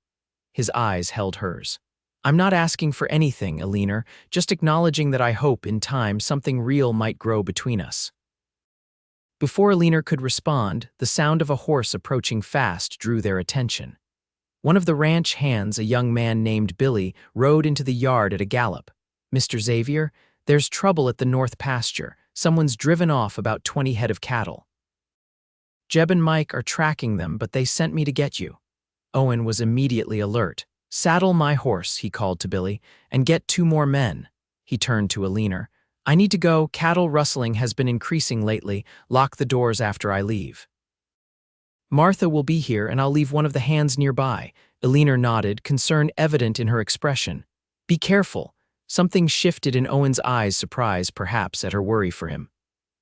Speaker 1: His eyes held hers. I'm not asking for anything, Eleanor, just acknowledging that I hope in time something real might grow between us. Before Eleanor could respond, the sound of a horse approaching fast drew their attention. One of the ranch hands, a young man named Billy, rode into the yard at a gallop. Mr. Xavier, there's trouble at the north pasture. Someone's driven off about 20 head of cattle. Jeb and Mike are tracking them, but they sent me to get you. Owen was immediately alert. Saddle my horse, he called to Billy, and get 2 more men. He turned to Eleanor. I need to go. Cattle rustling has been increasing lately. Lock the doors after I leave. Martha will be here, and I'll leave one of the hands nearby. Eleanor nodded, concern evident in her expression. Be careful. Something shifted in Owen's eyes, surprise perhaps at her worry for him.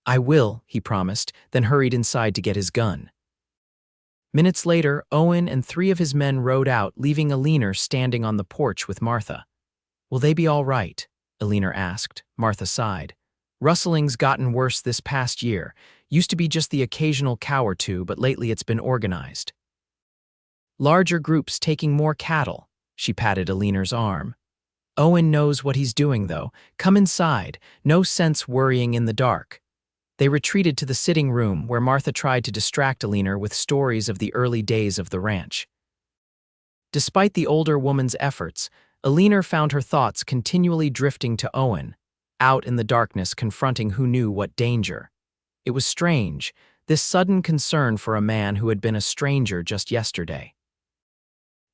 Speaker 1: I will, he promised, then hurried inside to get his gun. Minutes later, Owen and 3 of his men rode out, leaving Eleanor standing on the porch with Martha. Will they be all right? Eleanor asked. Martha sighed. Rustling's gotten worse this past year. Used to be just the occasional cow or two, but lately it's been organized. Larger groups taking more cattle. She patted Eleanor's arm. Owen knows what he's doing, though. Come inside. No sense worrying in the dark. They retreated to the sitting room, where Martha tried to distract Eleanor with stories of the early days of the ranch. Despite the older woman's efforts, Eleanor found her thoughts continually drifting to Owen, out in the darkness confronting who knew what danger. It was strange, this sudden concern for a man who had been a stranger just yesterday.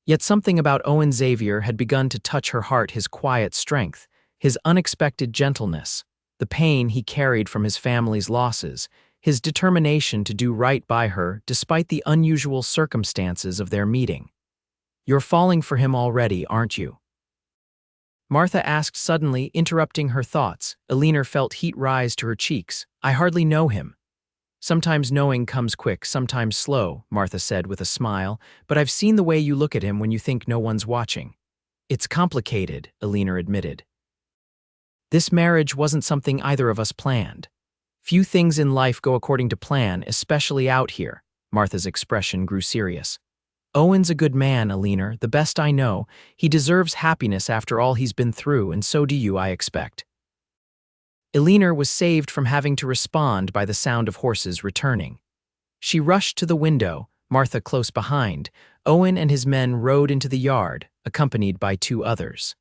Speaker 1: Yet something about Owen Xavier had begun to touch her heart, his quiet strength, his unexpected gentleness, the pain he carried from his family's losses, his determination to do right by her despite the unusual circumstances of their meeting. You're falling for him already, aren't you? Martha asked suddenly, interrupting her thoughts. Eleanor felt heat rise to her cheeks. I hardly know him. Sometimes knowing comes quick, sometimes slow, Martha said with a smile, but I've seen the way you look at him when you think no one's watching. It's complicated, Eleanor admitted. This marriage wasn't something either of us planned. Few things in life go according to plan, especially out here. Martha's expression grew serious. Owen's a good man, Eleanor, the best I know. He deserves happiness after all he's been through, and so do you, I expect. Eleanor was saved from having to respond by the sound of horses returning. She rushed to the window, Martha close behind. Owen and his men rode into the yard, accompanied by 2 others.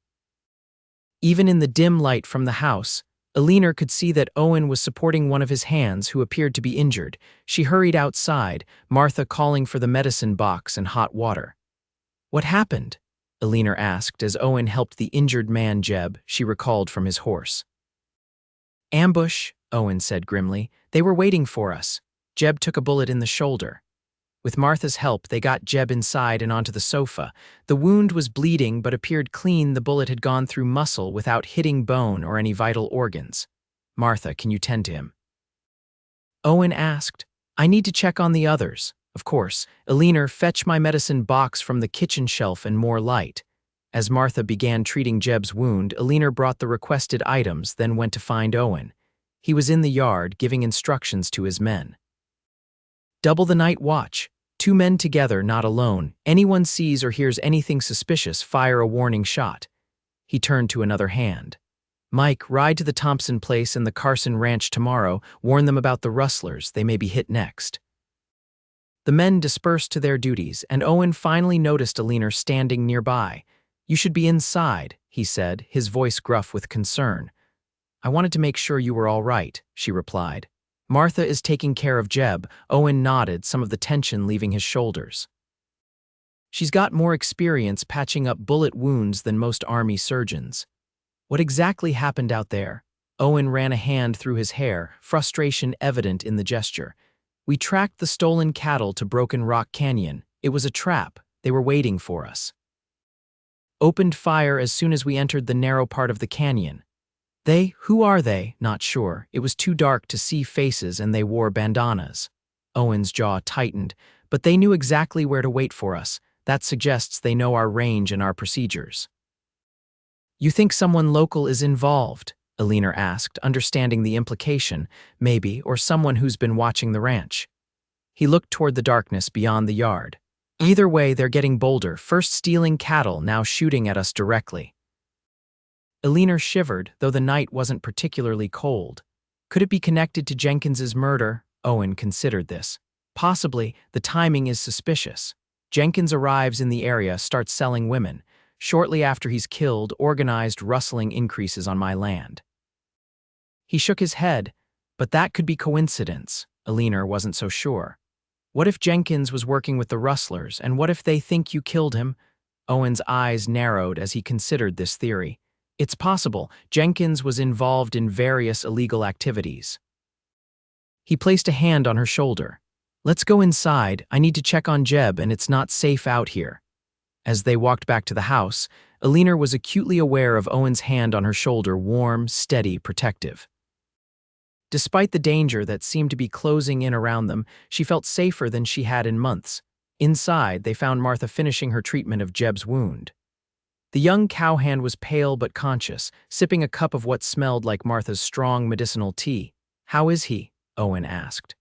Speaker 1: Even in the dim light from the house, Eleanor could see that Owen was supporting one of his hands who appeared to be injured. She hurried outside, Martha calling for the medicine box and hot water. What happened? Eleanor asked as Owen helped the injured man Jeb, she recalled from his horse. Ambush, Owen said grimly. They were waiting for us. Jeb took a bullet in the shoulder. With Martha's help, they got Jeb inside and onto the sofa. The wound was bleeding but appeared clean. The bullet had gone through muscle without hitting bone or any vital organs. Martha, can you tend to him? Owen asked. I need to check on the others. Of course. Eleanor, fetch my medicine box from the kitchen shelf and more light. As Martha began treating Jeb's wound, Eleanor brought the requested items, then went to find Owen. He was in the yard, giving instructions to his men. Double the night watch. 2 men together, not alone. Anyone sees or hears anything suspicious, fire a warning shot. He turned to another hand. Mike, ride to the Thompson place and the Carson Ranch tomorrow. Warn them about the Rustlers. They may be hit next. The men dispersed to their duties, and Owen finally noticed Eleanor standing nearby. You should be inside, he said, his voice gruff with concern. I wanted to make sure you were all right, she replied. Martha is taking care of Jeb. Owen nodded, some of the tension leaving his shoulders. She's got more experience patching up bullet wounds than most army surgeons. What exactly happened out there? Owen ran a hand through his hair, frustration evident in the gesture. We tracked the stolen cattle to Broken Rock Canyon. It was a trap. They were waiting for us. Opened fire as soon as we entered the narrow part of the canyon. Who are they? Not sure. It was too dark to see faces and they wore bandanas. Owen's jaw tightened, but they knew exactly where to wait for us. That suggests they know our range and our procedures. You think someone local is involved? Eleanor asked, understanding the implication, maybe, or someone who's been watching the ranch. He looked toward the darkness beyond the yard. Either way, they're getting bolder, first stealing cattle, now shooting at us directly. Eleanor shivered, though the night wasn't particularly cold. Could it be connected to Jenkins's murder? Owen considered this. Possibly. The timing is suspicious. Jenkins arrives in the area, starts selling women. Shortly after he's killed, organized rustling increases on my land. He shook his head, but that could be coincidence. Eleanor wasn't so sure. What if Jenkins was working with the Rustlers, and what if they think you killed him? Owen's eyes narrowed as he considered this theory. It's possible Jenkins was involved in various illegal activities. He placed a hand on her shoulder. Let's go inside. I need to check on Jeb, and it's not safe out here. As they walked back to the house, Eleanor was acutely aware of Owen's hand on her shoulder, warm, steady, protective. Despite the danger that seemed to be closing in around them, she felt safer than she had in months. Inside, they found Martha finishing her treatment of Jeb's wound. The young cowhand was pale but conscious, sipping a cup of what smelled like Martha's strong medicinal tea. How is he? Owen asked.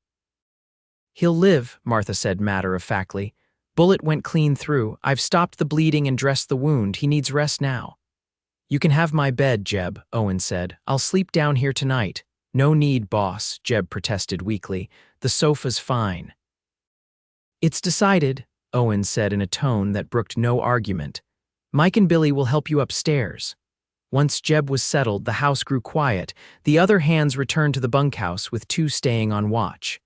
Speaker 1: He'll live, Martha said matter-of-factly. Bullet went clean through. I've stopped the bleeding and dressed the wound. He needs rest now. You can have my bed, Jeb, Owen said. I'll sleep down here tonight. No need, boss, Jeb protested weakly. The sofa's fine. It's decided, Owen said in a tone that brooked no argument. Mike and Billy will help you upstairs. Once Jeb was settled, the house grew quiet. The other hands returned to the bunkhouse, with two staying on watch.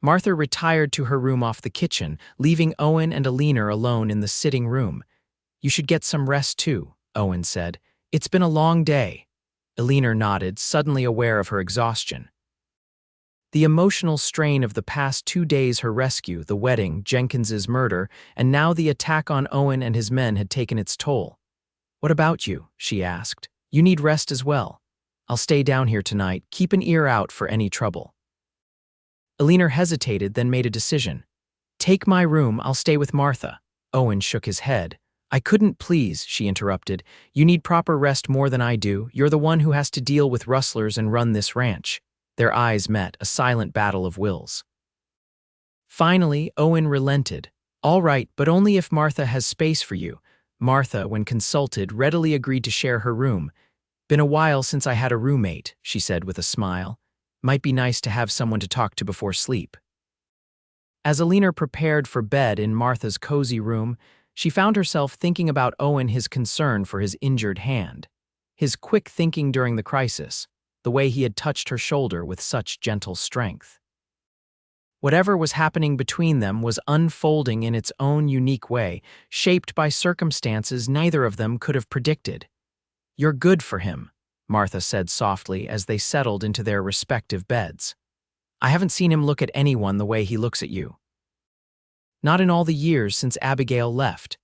Speaker 1: Martha retired to her room off the kitchen, leaving Owen and Eleanor alone in the sitting room. You should get some rest too, Owen said. It's been a long day. Eleanor nodded, suddenly aware of her exhaustion. The emotional strain of the past 2 days, her rescue, the wedding, Jenkins's murder, and now the attack on Owen and his men had taken its toll. What about you? She asked. You need rest as well. I'll stay down here tonight. Keep an ear out for any trouble. Eleanor hesitated, then made a decision. Take my room, I'll stay with Martha. Owen shook his head. I couldn't, please, she interrupted. You need proper rest more than I do. You're the one who has to deal with rustlers and run this ranch. Their eyes met, a silent battle of wills. Finally, Owen relented. All right, but only if Martha has space for you. Martha, when consulted, readily agreed to share her room. Been a while since I had a roommate, she said with a smile. Might be nice to have someone to talk to before sleep. As Eleanor prepared for bed in Martha's cozy room, she found herself thinking about Owen, his concern for his injured hand, his quick thinking during the crisis, the way he had touched her shoulder with such gentle strength. Whatever was happening between them was unfolding in its own unique way, shaped by circumstances neither of them could have predicted. You're good for him, Martha said softly as they settled into their respective beds. I haven't seen him look at anyone the way he looks at you. Not in all the years since Abigail left.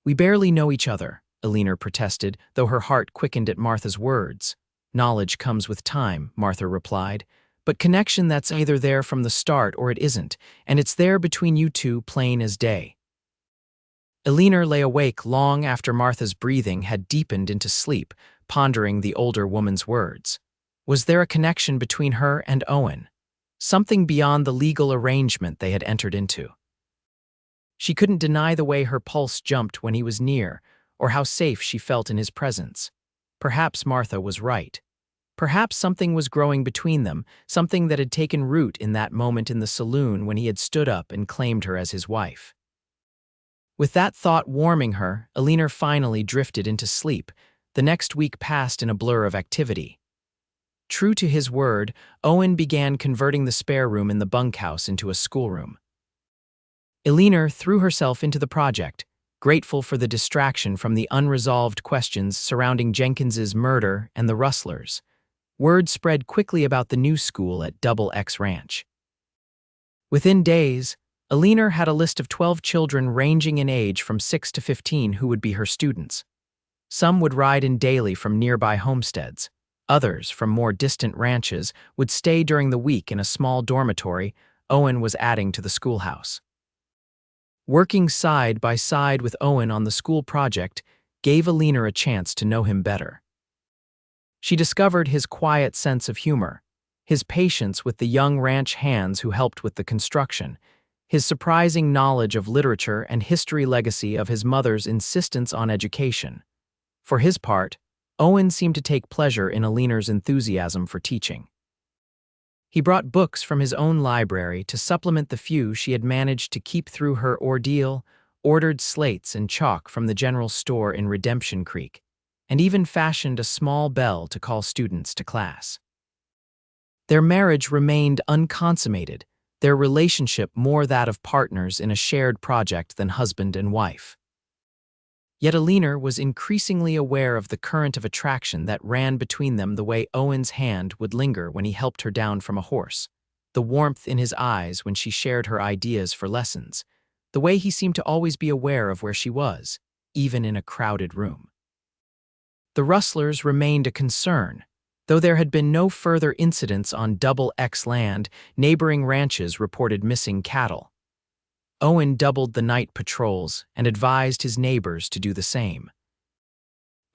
Speaker 1: We barely know each other, Eleanor protested, though her heart quickened at Martha's words. Knowledge comes with time, Martha replied, but connection that's either there from the start or it isn't, and it's there between you two plain as day. Eleanor lay awake long after Martha's breathing had deepened into sleep, pondering the older woman's words. Was there a connection between her and Owen? Something beyond the legal arrangement they had entered into. She couldn't deny the way her pulse jumped when he was near, or how safe she felt in his presence. Perhaps Martha was right. Perhaps something was growing between them, something that had taken root in that moment in the saloon when he had stood up and claimed her as his wife. With that thought warming her, Eleanor finally drifted into sleep. The next week passed in a blur of activity. True to his word, Owen began converting the spare room in the bunkhouse into a schoolroom. Eleanor threw herself into the project, grateful for the distraction from the unresolved questions surrounding Jenkins's murder and the Rustlers. Word spread quickly about the new school at Double X Ranch. Within days, Eleanor had a list of 12 children ranging in age from 6 to 15 who would be her students. Some would ride in daily from nearby homesteads. Others, from more distant ranches, would stay during the week in a small dormitory Owen was adding to the schoolhouse. Working side by side with Owen on the school project gave Eleanor a chance to know him better. She discovered his quiet sense of humor, his patience with the young ranch hands who helped with the construction, his surprising knowledge of literature and history legacy of his mother's insistence on education. For his part, Owen seemed to take pleasure in Eleanor's enthusiasm for teaching. He brought books from his own library to supplement the few she had managed to keep through her ordeal, ordered slates and chalk from the general store in Redemption Creek, and even fashioned a small bell to call students to class. Their marriage remained unconsummated, their relationship more that of partners in a shared project than husband and wife. Yet Eleanor was increasingly aware of the current of attraction that ran between them, the way Owen's hand would linger when he helped her down from a horse, the warmth in his eyes when she shared her ideas for lessons, the way he seemed to always be aware of where she was, even in a crowded room. The Rustlers remained a concern. Though there had been no further incidents on Double X land, neighboring ranches reported missing cattle. Owen doubled the night patrols and advised his neighbors to do the same.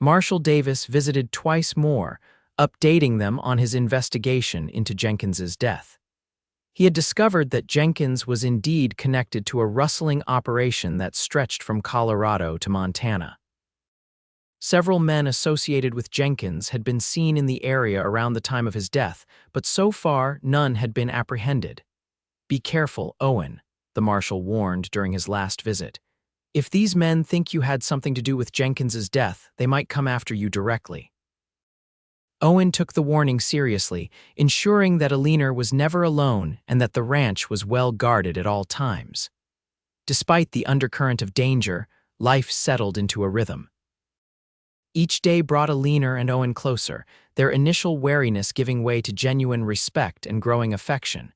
Speaker 1: Marshal Davis visited twice more, updating them on his investigation into Jenkins's death. He had discovered that Jenkins was indeed connected to a rustling operation that stretched from Colorado to Montana. Several men associated with Jenkins had been seen in the area around the time of his death, but so far none had been apprehended. "Be careful, Owen," the marshal warned during his last visit. "If these men think you had something to do with Jenkins's death, they might come after you directly." Owen took the warning seriously, ensuring that Eleanor was never alone and that the ranch was well guarded at all times. Despite the undercurrent of danger, life settled into a rhythm. Each day brought Eleanor and Owen closer, their initial wariness giving way to genuine respect and growing affection.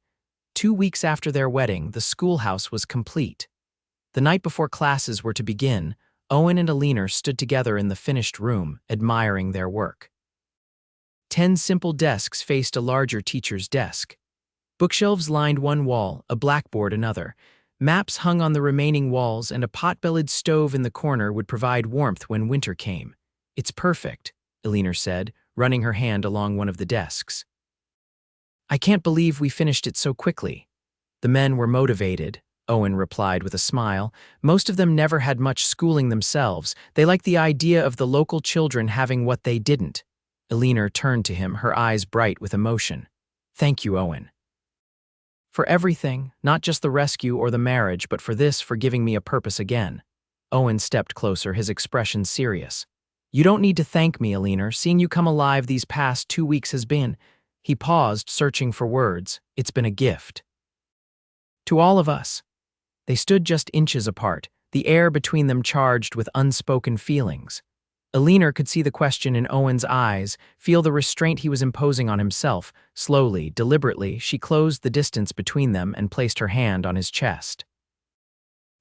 Speaker 1: 2 weeks after their wedding, the schoolhouse was complete. The night before classes were to begin, Owen and Eleanor stood together in the finished room, admiring their work. 10 simple desks faced a larger teacher's desk. Bookshelves lined one wall, a blackboard another. Maps hung on the remaining walls, and a pot-bellied stove in the corner would provide warmth when winter came. "It's perfect," Eleanor said, running her hand along one of the desks. "I can't believe we finished it so quickly." "The men were motivated," Owen replied with a smile. "Most of them never had much schooling themselves. They liked the idea of the local children having what they didn't." Eleanor turned to him, her eyes bright with emotion. "Thank you, Owen. For everything, not just the rescue or the marriage, but for giving me a purpose again." Owen stepped closer, his expression serious. "You don't need to thank me, Eleanor. Seeing you come alive these past 2 weeks has been—" He paused, searching for words. "It's been a gift. To all of us." They stood just inches apart, the air between them charged with unspoken feelings. Eleanor could see the question in Owen's eyes, feel the restraint he was imposing on himself. Slowly, deliberately, she closed the distance between them and placed her hand on his chest.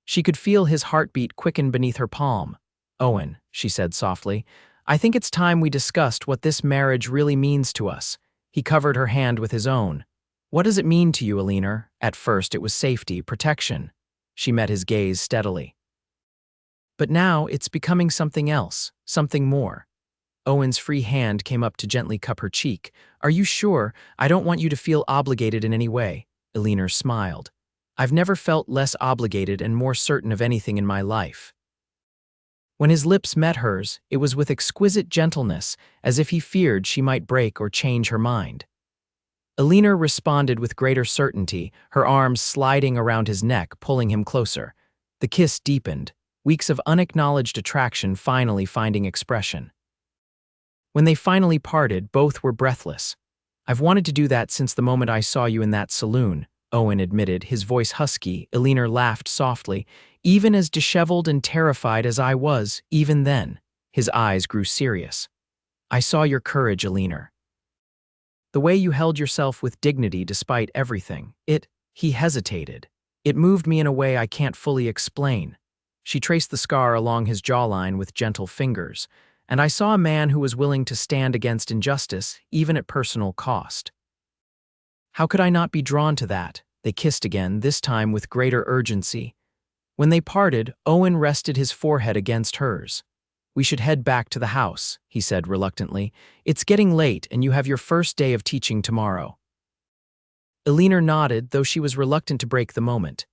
Speaker 1: She could feel his heartbeat quicken beneath her palm. "Owen," she said softly, "I think it's time we discussed what this marriage really means to us." He covered her hand with his own. "What does it mean to you, Eleanor?" At first it was safety, protection. She met his gaze steadily. "But now it's becoming something else, something more." Owen's free hand came up to gently cup her cheek. "Are you sure? I don't want you to feel obligated in any way." Eleanor smiled. "I've never felt less obligated and more certain of anything in my life." When his lips met hers, it was with exquisite gentleness, as if he feared she might break or change her mind. Eleanor responded with greater certainty, her arms sliding around his neck, pulling him closer. The kiss deepened, weeks of unacknowledged attraction finally finding expression. When they finally parted, both were breathless. "I've wanted to do that since the moment I saw you in that saloon," Owen admitted, his voice husky. Eleanor laughed softly. "Even as disheveled and terrified as I was, even then." His eyes grew serious. "I saw your courage, Eleanor. The way you held yourself with dignity despite everything. He hesitated. "It moved me in a way I can't fully explain." She traced the scar along his jawline with gentle fingers. "And I saw a man who was willing to stand against injustice, even at personal cost." How could I not be drawn to that? They kissed again, this time with greater urgency. When they parted, Owen rested his forehead against hers. "We should head back to the house," he said reluctantly. "It's getting late and you have your first day of teaching tomorrow." Eleanor nodded, though she was reluctant to break the moment.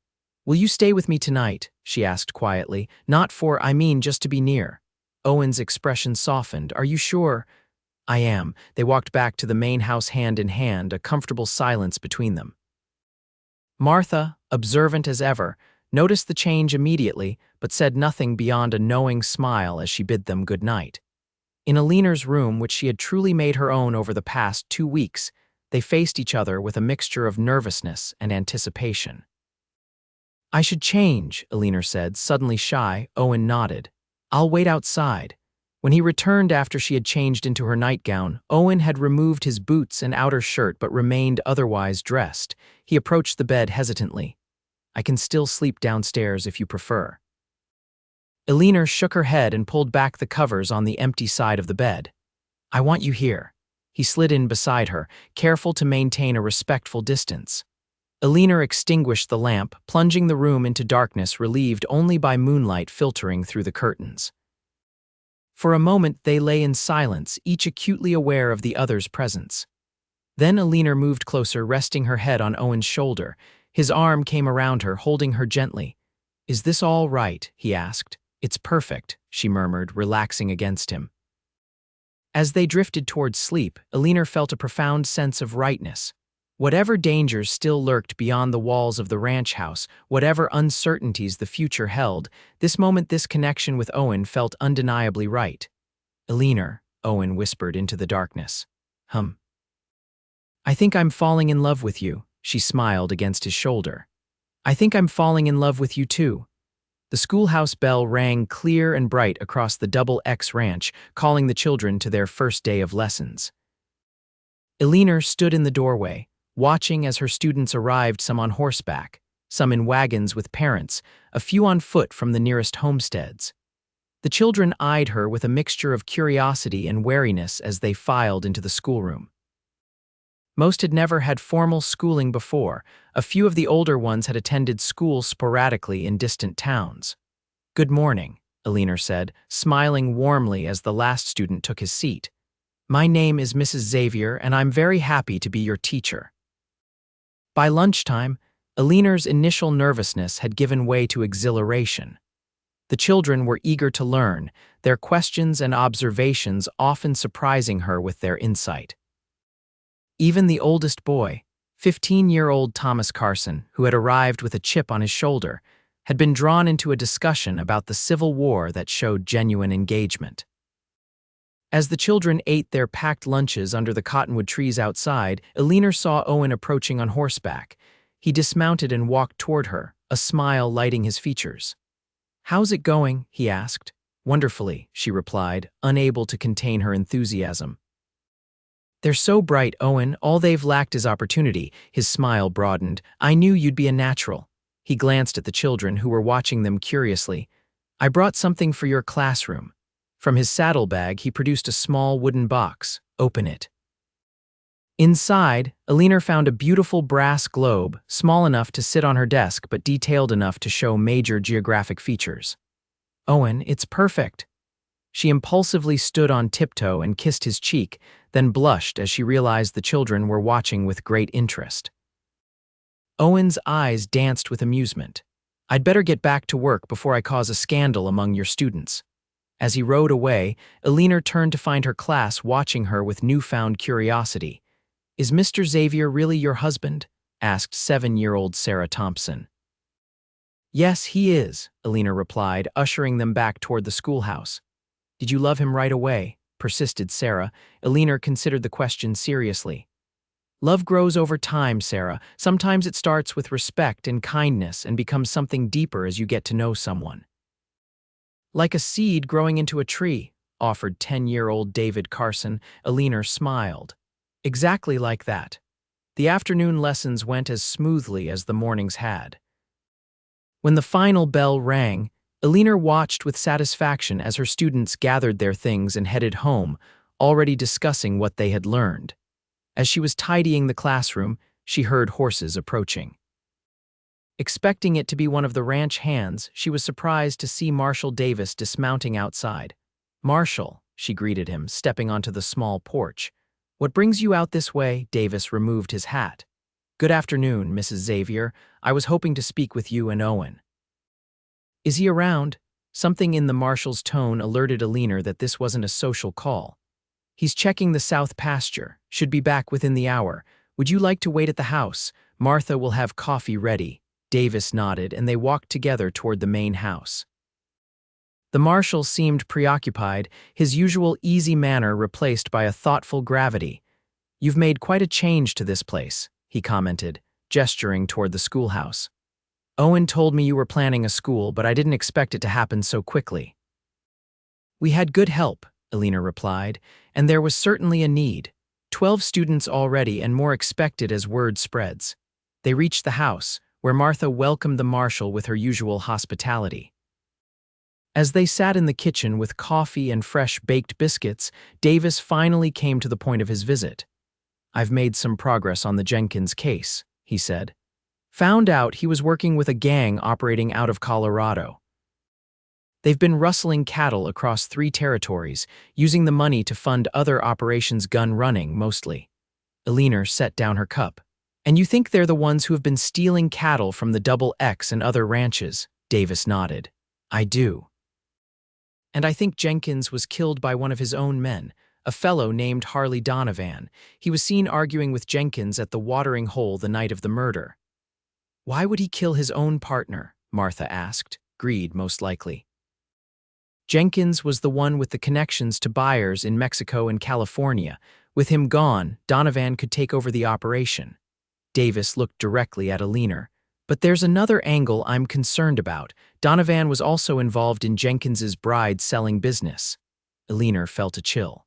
Speaker 1: "Will you stay with me tonight?" she asked quietly. Just to be near." Owen's expression softened. "Are you sure?" "I am." They walked back to the main house hand in hand, a comfortable silence between them. Martha, observant as ever, noticed the change immediately, but said nothing beyond a knowing smile as she bid them good night. In Eleanor's room, which she had truly made her own over the past 2 weeks, they faced each other with a mixture of nervousness and anticipation. "I should change," Eleanor said, suddenly shy. Owen nodded. "I'll wait outside." When he returned after she had changed into her nightgown, Owen had removed his boots and outer shirt but remained otherwise dressed. He approached the bed hesitantly. "I can still sleep downstairs if you prefer." Eleanor shook her head and pulled back the covers on the empty side of the bed. "I want you here." He slid in beside her, careful to maintain a respectful distance. Eleanor extinguished the lamp, plunging the room into darkness relieved only by moonlight filtering through the curtains. For a moment they lay in silence, each acutely aware of the other's presence. Then Eleanor moved closer, resting her head on Owen's shoulder. His arm came around her, holding her gently. "Is this all right?" he asked. "It's perfect," she murmured, relaxing against him. As they drifted towards sleep, Eleanor felt a profound sense of rightness. Whatever dangers still lurked beyond the walls of the ranch house, whatever uncertainties the future held, this moment, this connection with Owen felt undeniably right. "Eleanor," Owen whispered into the darkness. "I think I'm falling in love with you," she smiled against his shoulder. "I think I'm falling in love with you too." The schoolhouse bell rang clear and bright across the Double X ranch, calling the children to their first day of lessons. Eleanor stood in the doorway, watching as her students arrived, some on horseback, some in wagons with parents, a few on foot from the nearest homesteads. The children eyed her with a mixture of curiosity and wariness as they filed into the schoolroom. Most had never had formal schooling before. A few of the older ones had attended school sporadically in distant towns. "Good morning," Eleanor said, smiling warmly as the last student took his seat. "My name is Mrs. Xavier, and I'm very happy to be your teacher." By lunchtime, Eleanor's initial nervousness had given way to exhilaration. The children were eager to learn, their questions and observations often surprising her with their insight. Even the oldest boy, 15-year-old Thomas Carson, who had arrived with a chip on his shoulder, had been drawn into a discussion about the Civil War that showed genuine engagement. As the children ate their packed lunches under the cottonwood trees outside, Eleanor saw Owen approaching on horseback. He dismounted and walked toward her, a smile lighting his features. "How's it going?" he asked. "Wonderfully," she replied, unable to contain her enthusiasm. "They're so bright, Owen. All they've lacked is opportunity." His smile broadened. "I knew you'd be a natural." He glanced at the children, who were watching them curiously. "I brought something for your classroom." From his saddlebag, he produced a small wooden box. "Open it." Inside, Eleanor found a beautiful brass globe, small enough to sit on her desk but detailed enough to show major geographic features. "Owen, it's perfect." She impulsively stood on tiptoe and kissed his cheek, then blushed as she realized the children were watching with great interest. Owen's eyes danced with amusement. "I'd better get back to work before I cause a scandal among your students." As he rode away, Eleanor turned to find her class watching her with newfound curiosity. "Is Mr. Xavier really your husband?" asked 7-year-old Sarah Thompson. "Yes, he is," Eleanor replied, ushering them back toward the schoolhouse. "Did you love him right away?" persisted Sarah. Eleanor considered the question seriously. "Love grows over time, Sarah. Sometimes it starts with respect and kindness and becomes something deeper as you get to know someone." "Like a seed growing into a tree," offered 10-year-old David Carson. Eleanor smiled. "Exactly like that." The afternoon lessons went as smoothly as the mornings had. When the final bell rang, Eleanor watched with satisfaction as her students gathered their things and headed home, already discussing what they had learned. As she was tidying the classroom, she heard horses approaching. Expecting it to be one of the ranch hands, she was surprised to see Marshall Davis dismounting outside. "Marshall," she greeted him, stepping onto the small porch. "What brings you out this way?" Davis removed his hat. "Good afternoon, Mrs. Xavier. I was hoping to speak with you and Owen." "Is he around?" Something in the marshal's tone alerted Eleanor that this wasn't a social call. "He's checking the south pasture. Should be back within the hour. Would you like to wait at the house? Martha will have coffee ready." Davis nodded, and they walked together toward the main house. The marshal seemed preoccupied, his usual easy manner replaced by a thoughtful gravity. "You've made quite a change to this place," he commented, gesturing toward the schoolhouse. "Owen told me you were planning a school, but I didn't expect it to happen so quickly." "We had good help," Eleanor replied, "and there was certainly a need. 12 students already and more expected as word spreads." They reached the house, where Martha welcomed the marshal with her usual hospitality. As they sat in the kitchen with coffee and fresh baked biscuits, Davis finally came to the point of his visit. "I've made some progress on the Jenkins case," he said. "Found out he was working with a gang operating out of Colorado. They've been rustling cattle across 3 territories, using the money to fund other operations, gun running mostly." Eleanor set down her cup. "And you think they're the ones who have been stealing cattle from the Double X and other ranches?" Davis nodded. "I do. And I think Jenkins was killed by one of his own men, a fellow named Harley Donovan. He was seen arguing with Jenkins at the watering hole the night of the murder." "Why would he kill his own partner?" Martha asked. "Greed, most likely." "Jenkins was the one with the connections to buyers in Mexico and California. With him gone, Donovan could take over the operation." Davis looked directly at Eleanor. "But there's another angle I'm concerned about. Donovan was also involved in Jenkins's bride-selling business." Eleanor felt a chill.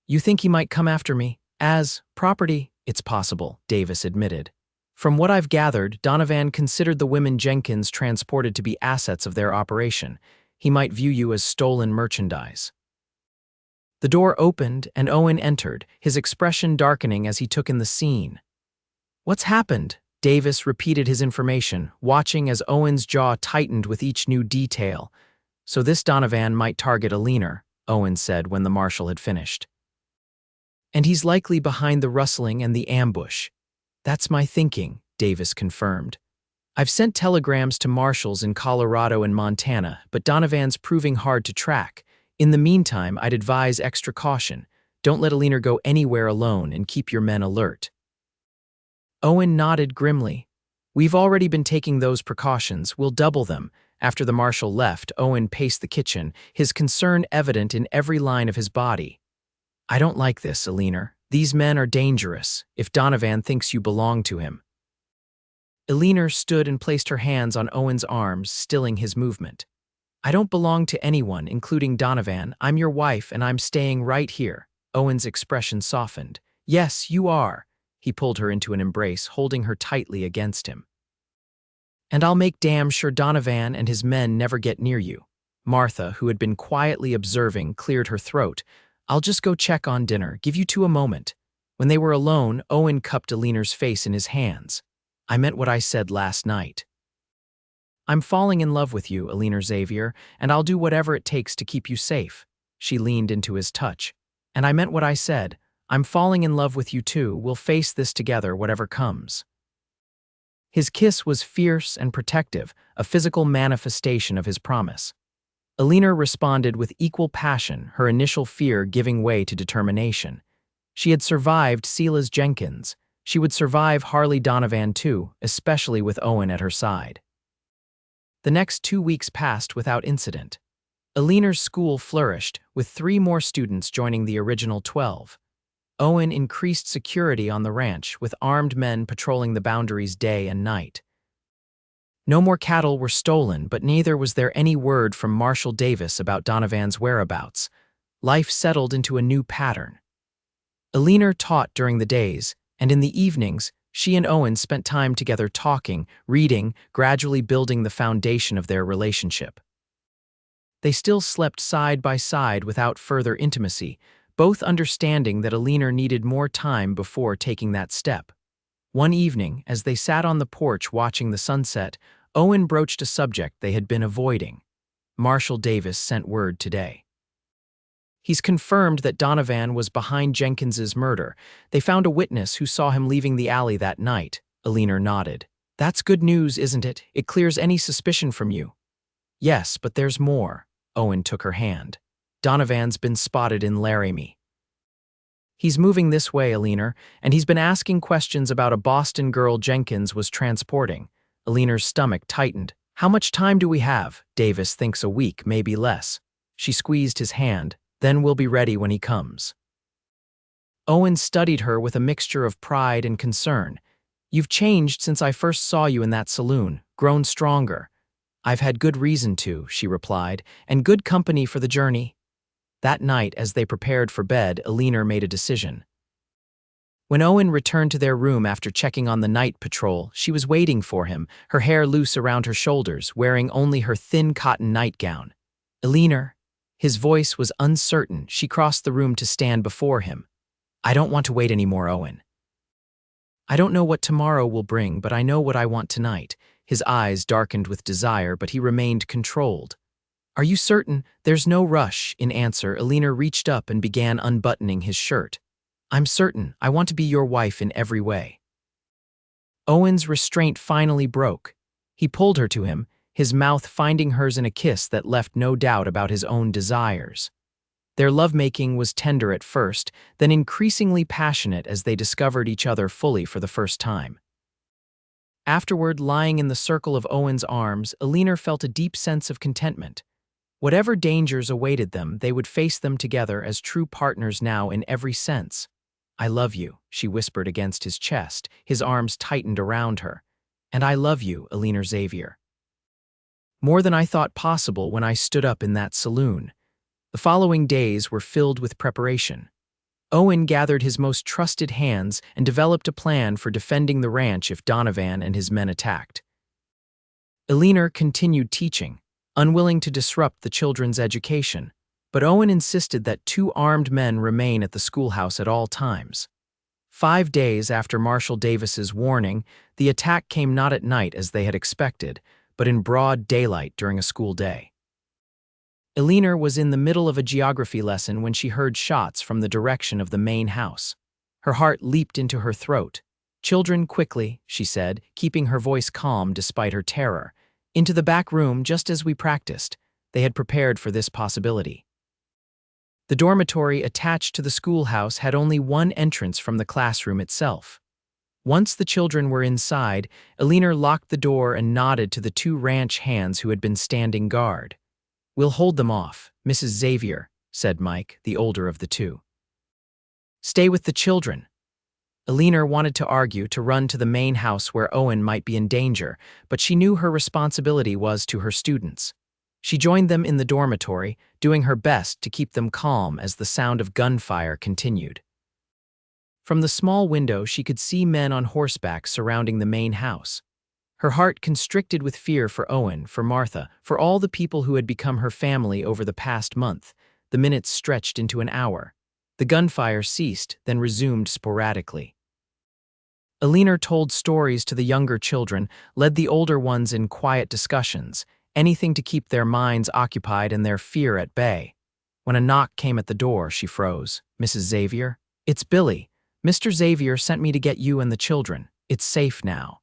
Speaker 1: "You think he might come after me? As property?" "It's possible," Davis admitted. "From what I've gathered, Donovan considered the women Jenkins transported to be assets of their operation. He might view you as stolen merchandise." The door opened and Owen entered, his expression darkening as he took in the scene. "What's happened?" Davis repeated his information, watching as Owen's jaw tightened with each new detail. "So this Donovan might target Eleanor," Owen said when the marshal had finished. "And he's likely behind the rustling and the ambush." "That's my thinking," Davis confirmed. "I've sent telegrams to marshals in Colorado and Montana, but Donovan's proving hard to track. In the meantime, I'd advise extra caution. Don't let Eleanor go anywhere alone and keep your men alert." Owen nodded grimly. "We've already been taking those precautions. We'll double them." After the marshal left, Owen paced the kitchen, his concern evident in every line of his body. "I don't like this, Eleanor. These men are dangerous, if Donovan thinks you belong to him." Eleanor stood and placed her hands on Owen's arms, stilling his movement. "I don't belong to anyone, including Donovan. I'm your wife, and I'm staying right here." Owen's expression softened. "Yes, you are." He pulled her into an embrace, holding her tightly against him. "And I'll make damn sure Donovan and his men never get near you." Martha, who had been quietly observing, cleared her throat. "I'll just go check on dinner. Give you two a moment." When they were alone, Owen cupped Eleanor's face in his hands. "I meant what I said last night. I'm falling in love with you, Eleanor Xavier, and I'll do whatever it takes to keep you safe." She leaned into his touch. "And I meant what I said. I'm falling in love with you too. We'll face this together, whatever comes." His kiss was fierce and protective, a physical manifestation of his promise. Eleanor responded with equal passion, her initial fear giving way to determination. She had survived Silas Jenkins. She would survive Harley Donovan too, especially with Owen at her side. The next 2 weeks passed without incident. Eleanor's school flourished, with 3 more students joining the original 12. Owen increased security on the ranch, with armed men patrolling the boundaries day and night. No more cattle were stolen, but neither was there any word from Marshal Davis about Donovan's whereabouts. Life settled into a new pattern. Eleanor taught during the days, and in the evenings, she and Owen spent time together talking, reading, gradually building the foundation of their relationship. They still slept side by side without further intimacy, both understanding that Eleanor needed more time before taking that step. One evening, as they sat on the porch watching the sunset, Owen broached a subject they had been avoiding. Marshal Davis sent word today. He's confirmed that Donovan was behind Jenkins's murder. They found a witness who saw him leaving the alley that night. Eleanor nodded. That's good news, isn't it? It clears any suspicion from you. Yes, but there's more. Owen took her hand. Donovan's been spotted in Laramie. He's moving this way, Eleanor, and he's been asking questions about a Boston girl Jenkins was transporting. Eleanor's stomach tightened. How much time do we have? Davis thinks a week, maybe less. She squeezed his hand. Then we'll be ready when he comes. Owen studied her with a mixture of pride and concern. You've changed since I first saw you in that saloon, grown stronger. I've had good reason to, she replied, and good company for the journey. That night, as they prepared for bed, Eleanor made a decision. When Owen returned to their room after checking on the night patrol, she was waiting for him, her hair loose around her shoulders, wearing only her thin cotton nightgown. Eleanor. His voice was uncertain. She crossed the room to stand before him. I don't want to wait anymore, Owen. I don't know what tomorrow will bring, but I know what I want tonight. His eyes darkened with desire, but he remained controlled. Are you certain? There's no rush. In answer, Eleanor reached up and began unbuttoning his shirt. I'm certain. I want to be your wife in every way. Owen's restraint finally broke. He pulled her to him, his mouth finding hers in a kiss that left no doubt about his own desires. Their lovemaking was tender at first, then increasingly passionate as they discovered each other fully for the first time. Afterward, lying in the circle of Owen's arms, Eleanor felt a deep sense of contentment. Whatever dangers awaited them, they would face them together as true partners now in every sense. I love you, she whispered against his chest, his arms tightened around her. And I love you, Eleanor Xavier. More than I thought possible when I stood up in that saloon. The following days were filled with preparation. Owen gathered his most trusted hands and developed a plan for defending the ranch if Donovan and his men attacked. Eleanor continued teaching, unwilling to disrupt the children's education, but Owen insisted that 2 armed men remain at the schoolhouse at all times. 5 days after Marshal Davis's warning, the attack came not at night as they had expected, but in broad daylight during a school day. Eleanor was in the middle of a geography lesson when she heard shots from the direction of the main house. Her heart leaped into her throat. Children, quickly, she said, keeping her voice calm despite her terror. Into the back room, just as we practiced. They had prepared for this possibility. The dormitory attached to the schoolhouse had only one entrance from the classroom itself. Once the children were inside, Eleanor locked the door and nodded to the 2 ranch hands who had been standing guard. We'll hold them off, Mrs. Xavier, said Mike, the older of the 2. Stay with the children. Eleanor wanted to argue to run to the main house where Owen might be in danger, but she knew her responsibility was to her students. She joined them in the dormitory, doing her best to keep them calm as the sound of gunfire continued. From the small window, she could see men on horseback surrounding the main house. Her heart constricted with fear for Owen, for Martha, for all the people who had become her family over the past month. The minutes stretched into an hour. The gunfire ceased, then resumed sporadically. Eleanor told stories to the younger children, led the older ones in quiet discussions, anything to keep their minds occupied and their fear at bay. When a knock came at the door, she froze. Mrs. Xavier? It's Billy. Mr. Xavier sent me to get you and the children. It's safe now.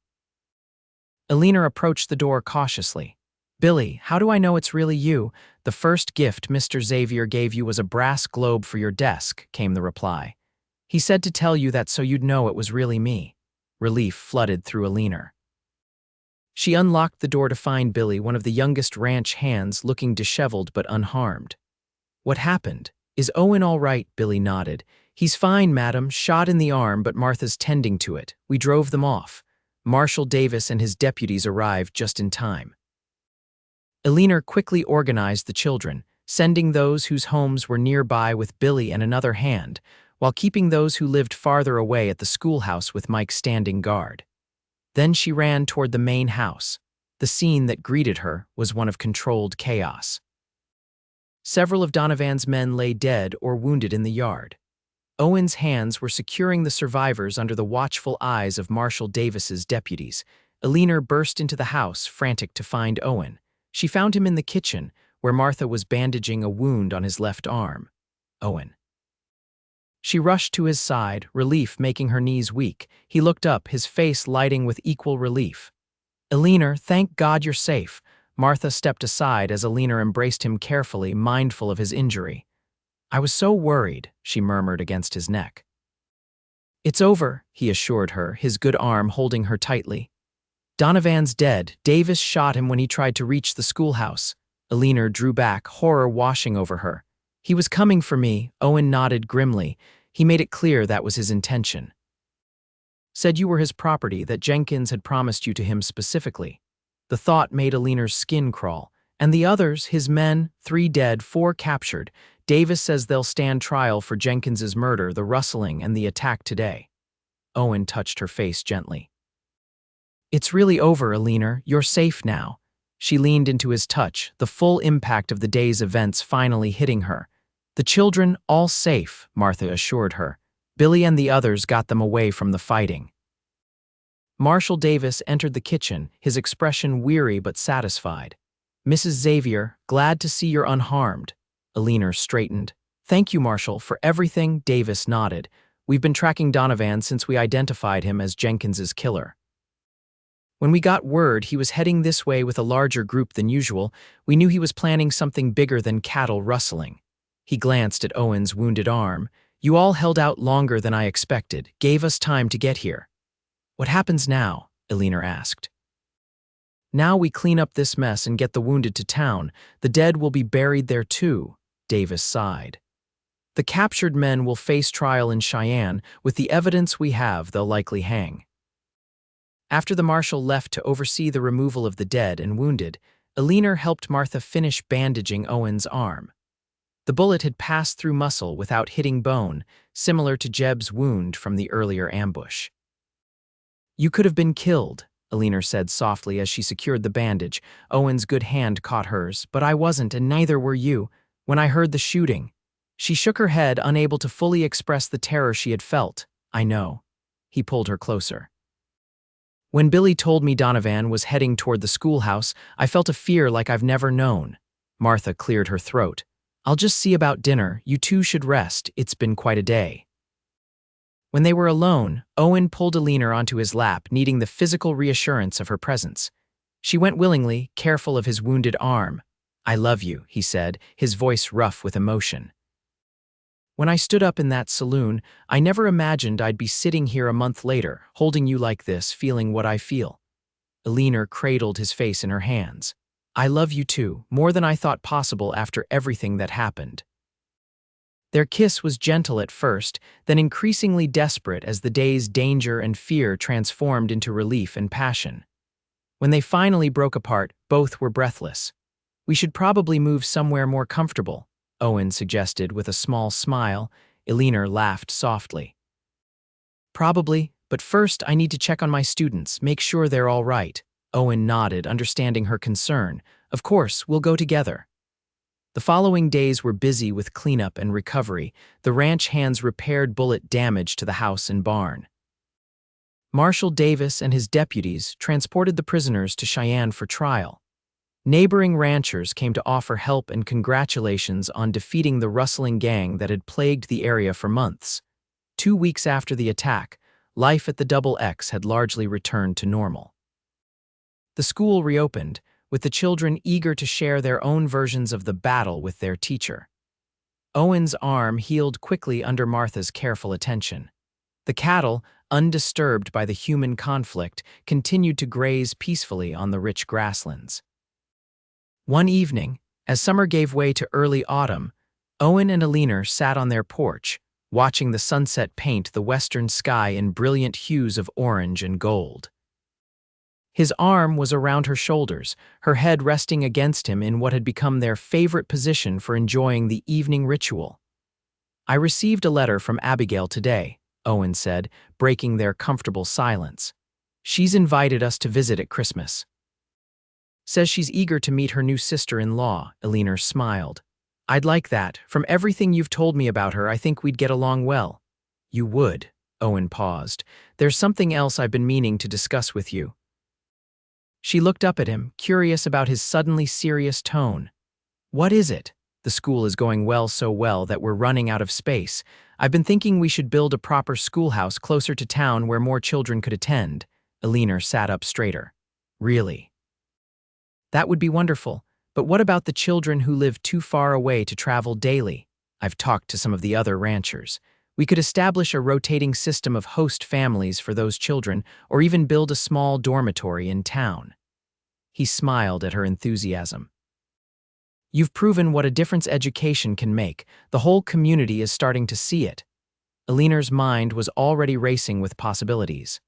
Speaker 1: Eleanor approached the door cautiously. Billy, how do I know it's really you? The first gift Mr. Xavier gave you was a brass globe for your desk, came the reply. He said to tell you that so you'd know it was really me. Relief flooded through Eleanor. She unlocked the door to find Billy, one of the youngest ranch hands, looking disheveled but unharmed. What happened? Is Owen all right? Billy nodded. He's fine, madam, shot in the arm, but Martha's tending to it. We drove them off. Marshal Davis and his deputies arrived just in time. Eleanor quickly organized the children, sending those whose homes were nearby with Billy and another hand, while keeping those who lived farther away at the schoolhouse with Mike standing guard. Then she ran toward the main house. The scene that greeted her was one of controlled chaos. Several of Donovan's men lay dead or wounded in the yard. Owen's hands were securing the survivors under the watchful eyes of Marshal Davis's deputies. Eleanor burst into the house, frantic to find Owen. She found him in the kitchen, where Martha was bandaging a wound on his left arm. Owen. She rushed to his side, relief making her knees weak. He looked up, his face lighting with equal relief. Eleanor, thank God you're safe. Martha stepped aside as Eleanor embraced him carefully, mindful of his injury. I was so worried, she murmured against his neck. It's over, he assured her, his good arm holding her tightly. Donovan's dead. Davis shot him when he tried to reach the schoolhouse. Eleanor drew back, horror washing over her. He was coming for me, Owen nodded grimly. He made it clear that was his intention. Said you were his property, that Jenkins had promised you to him specifically. The thought made Eleanor's skin crawl. And the others, his men, 3 dead, 4 captured. Davis says they'll stand trial for Jenkins's murder, the rustling, and the attack today. Owen touched her face gently. It's really over, Eleanor. You're safe now. She leaned into his touch, the full impact of the day's events finally hitting her. The children, all safe, Martha assured her. Billy and the others got them away from the fighting. Marshal Davis entered the kitchen, his expression weary but satisfied. Mrs. Xavier, glad to see you're unharmed. Eleanor straightened. Thank you, Marshal, for everything. Davis nodded. We've been tracking Donovan since we identified him as Jenkins's killer. When we got word he was heading this way with a larger group than usual, we knew he was planning something bigger than cattle rustling. He glanced at Owen's wounded arm. You all held out longer than I expected, gave us time to get here. What happens now? Eleanor asked. Now we clean up this mess and get the wounded to town. The dead will be buried there too, Davis sighed. The captured men will face trial in Cheyenne. With the evidence we have, they'll likely hang. After the marshal left to oversee the removal of the dead and wounded, Eleanor helped Martha finish bandaging Owen's arm. The bullet had passed through muscle without hitting bone, similar to Jeb's wound from the earlier ambush. You could have been killed, Eleanor said softly as she secured the bandage. Owen's good hand caught hers, but I wasn't, and neither were you, when I heard the shooting. She shook her head, unable to fully express the terror she had felt. I know. He pulled her closer. When Billy told me Donovan was heading toward the schoolhouse, I felt a fear like I've never known. Martha cleared her throat. I'll just see about dinner. You two should rest. It's been quite a day. When they were alone, Owen pulled Eleanor onto his lap, needing the physical reassurance of her presence. She went willingly, careful of his wounded arm. I love you, he said, his voice rough with emotion. When I stood up in that saloon, I never imagined I'd be sitting here a month later, holding you like this, feeling what I feel. Eleanor cradled his face in her hands. I love you too, more than I thought possible after everything that happened. Their kiss was gentle at first, then increasingly desperate as the day's danger and fear transformed into relief and passion. When they finally broke apart, both were breathless. We should probably move somewhere more comfortable, Owen suggested with a small smile. Eleanor laughed softly. Probably, but first I need to check on my students, make sure they're all right. Owen nodded, understanding her concern. Of course, we'll go together. The following days were busy with cleanup and recovery. The ranch hands repaired bullet damage to the house and barn. Marshal Davis and his deputies transported the prisoners to Cheyenne for trial. Neighboring ranchers came to offer help and congratulations on defeating the rustling gang that had plagued the area for months. 2 weeks after the attack, life at the Double X had largely returned to normal. The school reopened, with the children eager to share their own versions of the battle with their teacher. Owen's arm healed quickly under Martha's careful attention. The cattle, undisturbed by the human conflict, continued to graze peacefully on the rich grasslands. One evening, as summer gave way to early autumn, Owen and Eleanor sat on their porch, watching the sunset paint the western sky in brilliant hues of orange and gold. His arm was around her shoulders, her head resting against him in what had become their favorite position for enjoying the evening ritual. "I received a letter from Abigail today," Owen said, breaking their comfortable silence. "She's invited us to visit at Christmas. Says she's eager to meet her new sister-in-law," Eleanor smiled. "I'd like that. From everything you've told me about her, I think we'd get along well." "You would," Owen paused. "There's something else I've been meaning to discuss with you." She looked up at him, curious about his suddenly serious tone. "What is it?" "The school is going well, so well that we're running out of space. I've been thinking we should build a proper schoolhouse closer to town where more children could attend." Eleanor sat up straighter. "Really?" "That would be wonderful. But what about the children who live too far away to travel daily? I've talked to some of the other ranchers. We could establish a rotating system of host families for those children, or even build a small dormitory in town." He smiled at her enthusiasm. "You've proven what a difference education can make. The whole community is starting to see it." Eleanor's mind was already racing with possibilities.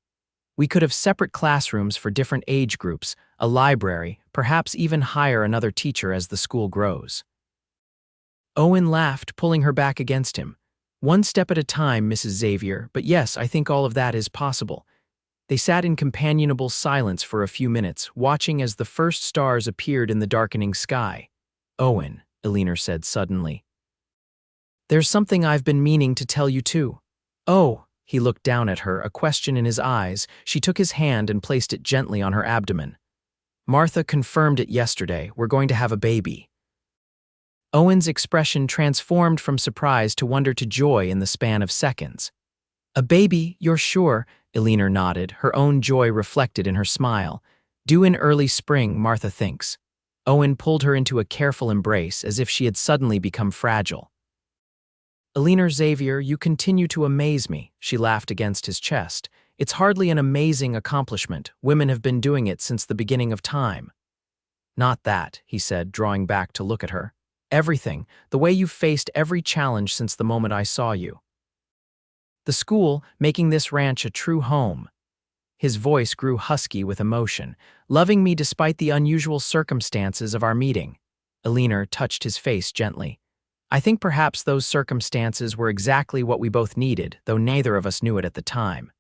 Speaker 1: "We could have separate classrooms for different age groups, a library, perhaps even hire another teacher as the school grows." Owen laughed, pulling her back against him. "One step at a time, Mrs. Xavier, but yes, I think all of that is possible." They sat in companionable silence for a few minutes, watching as the first stars appeared in the darkening sky. "Owen," Eleanor said suddenly, "there's something I've been meaning to tell you too." "Oh," he looked down at her, a question in his eyes. She took his hand and placed it gently on her abdomen. "Martha confirmed it yesterday. We're going to have a baby." Owen's expression transformed from surprise to wonder to joy in the span of seconds. "A baby, you're sure?" Eleanor nodded, her own joy reflected in her smile. "Due in early spring, Martha thinks." Owen pulled her into a careful embrace, as if she had suddenly become fragile. "Eleanor Xavier, you continue to amaze me," she laughed against his chest. "It's hardly an amazing accomplishment. Women have been doing it since the beginning of time." "Not that," he said, drawing back to look at her. "Everything, the way you've faced every challenge since the moment I saw you. The school, making this ranch a true home." His voice grew husky with emotion. "Loving me despite the unusual circumstances of our meeting." Eleanor touched his face gently. "I think perhaps those circumstances were exactly what we both needed, though neither of us knew it at the time."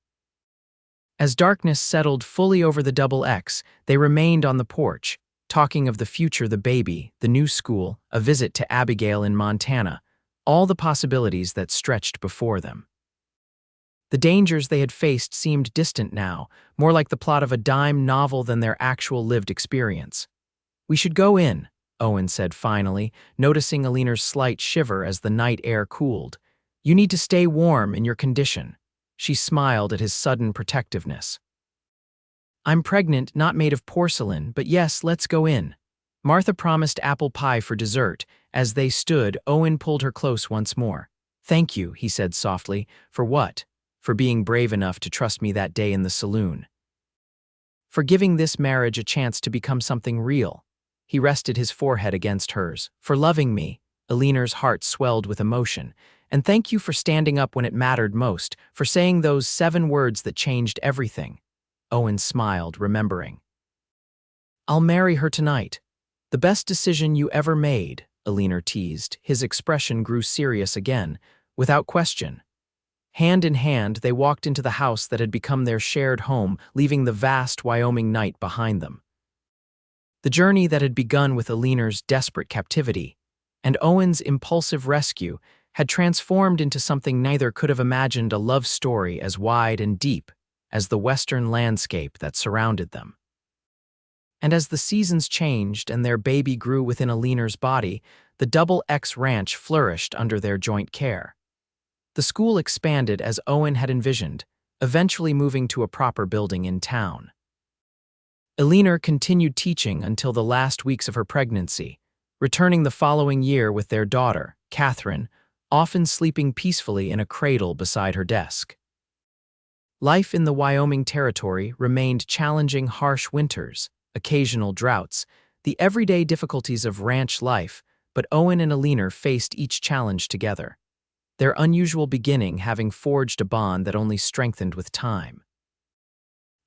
Speaker 1: As darkness settled fully over the Double X, they remained on the porch, talking of the future, the baby, the new school, a visit to Abigail in Montana, all the possibilities that stretched before them. The dangers they had faced seemed distant now, more like the plot of a dime novel than their actual lived experience. "We should go in," Owen said finally, noticing Eleanor's slight shiver as the night air cooled. "You need to stay warm in your condition." She smiled at his sudden protectiveness. "I'm pregnant, not made of porcelain, but yes, let's go in." Martha promised apple pie for dessert. As they stood, Owen pulled her close once more. "Thank you," he said softly. "For what?" "For being brave enough to trust me that day in the saloon. For giving this marriage a chance to become something real." He rested his forehead against hers. "For loving me." Eleanor's heart swelled with emotion. "And thank you for standing up when it mattered most, for saying those 7 words that changed everything." Owen smiled, remembering. "I'll marry her tonight." "The best decision you ever made," Eleanor teased. His expression grew serious again. "Without question." Hand in hand, they walked into the house that had become their shared home, leaving the vast Wyoming night behind them. The journey that had begun with Eleanor's desperate captivity and Owen's impulsive rescue had transformed into something neither could have imagined, a love story as wide and deep as the western landscape that surrounded them. And as the seasons changed and their baby grew within Eleanor's body, the Double X Ranch flourished under their joint care. The school expanded as Owen had envisioned, eventually moving to a proper building in town. Eleanor continued teaching until the last weeks of her pregnancy, returning the following year with their daughter, Catherine, often sleeping peacefully in a cradle beside her desk. Life in the Wyoming Territory remained challenging. Harsh winters, occasional droughts, the everyday difficulties of ranch life, but Owen and Eleanor faced each challenge together, their unusual beginning having forged a bond that only strengthened with time.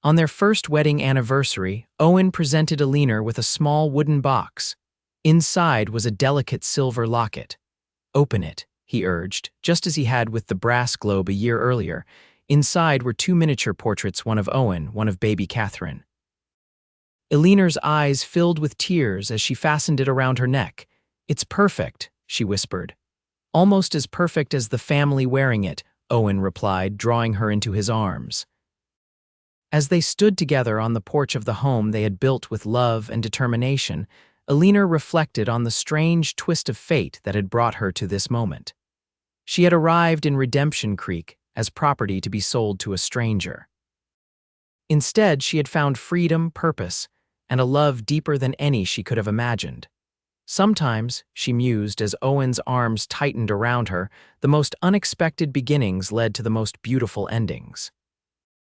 Speaker 1: On their first wedding anniversary, Owen presented Eleanor with a small wooden box. Inside was a delicate silver locket. "Open it," he urged, just as he had with the brass globe a year earlier. Inside were two miniature portraits, one of Owen, one of baby Catherine. Eleanor's eyes filled with tears as she fastened it around her neck. "It's perfect," she whispered. "Almost as perfect as the family wearing it," Owen replied, drawing her into his arms. As they stood together on the porch of the home they had built with love and determination, Eleanor reflected on the strange twist of fate that had brought her to this moment. She had arrived in Redemption Creek as property to be sold to a stranger. Instead, she had found freedom, purpose, and a love deeper than any she could have imagined. Sometimes, she mused as Owen's arms tightened around her, the most unexpected beginnings led to the most beautiful endings.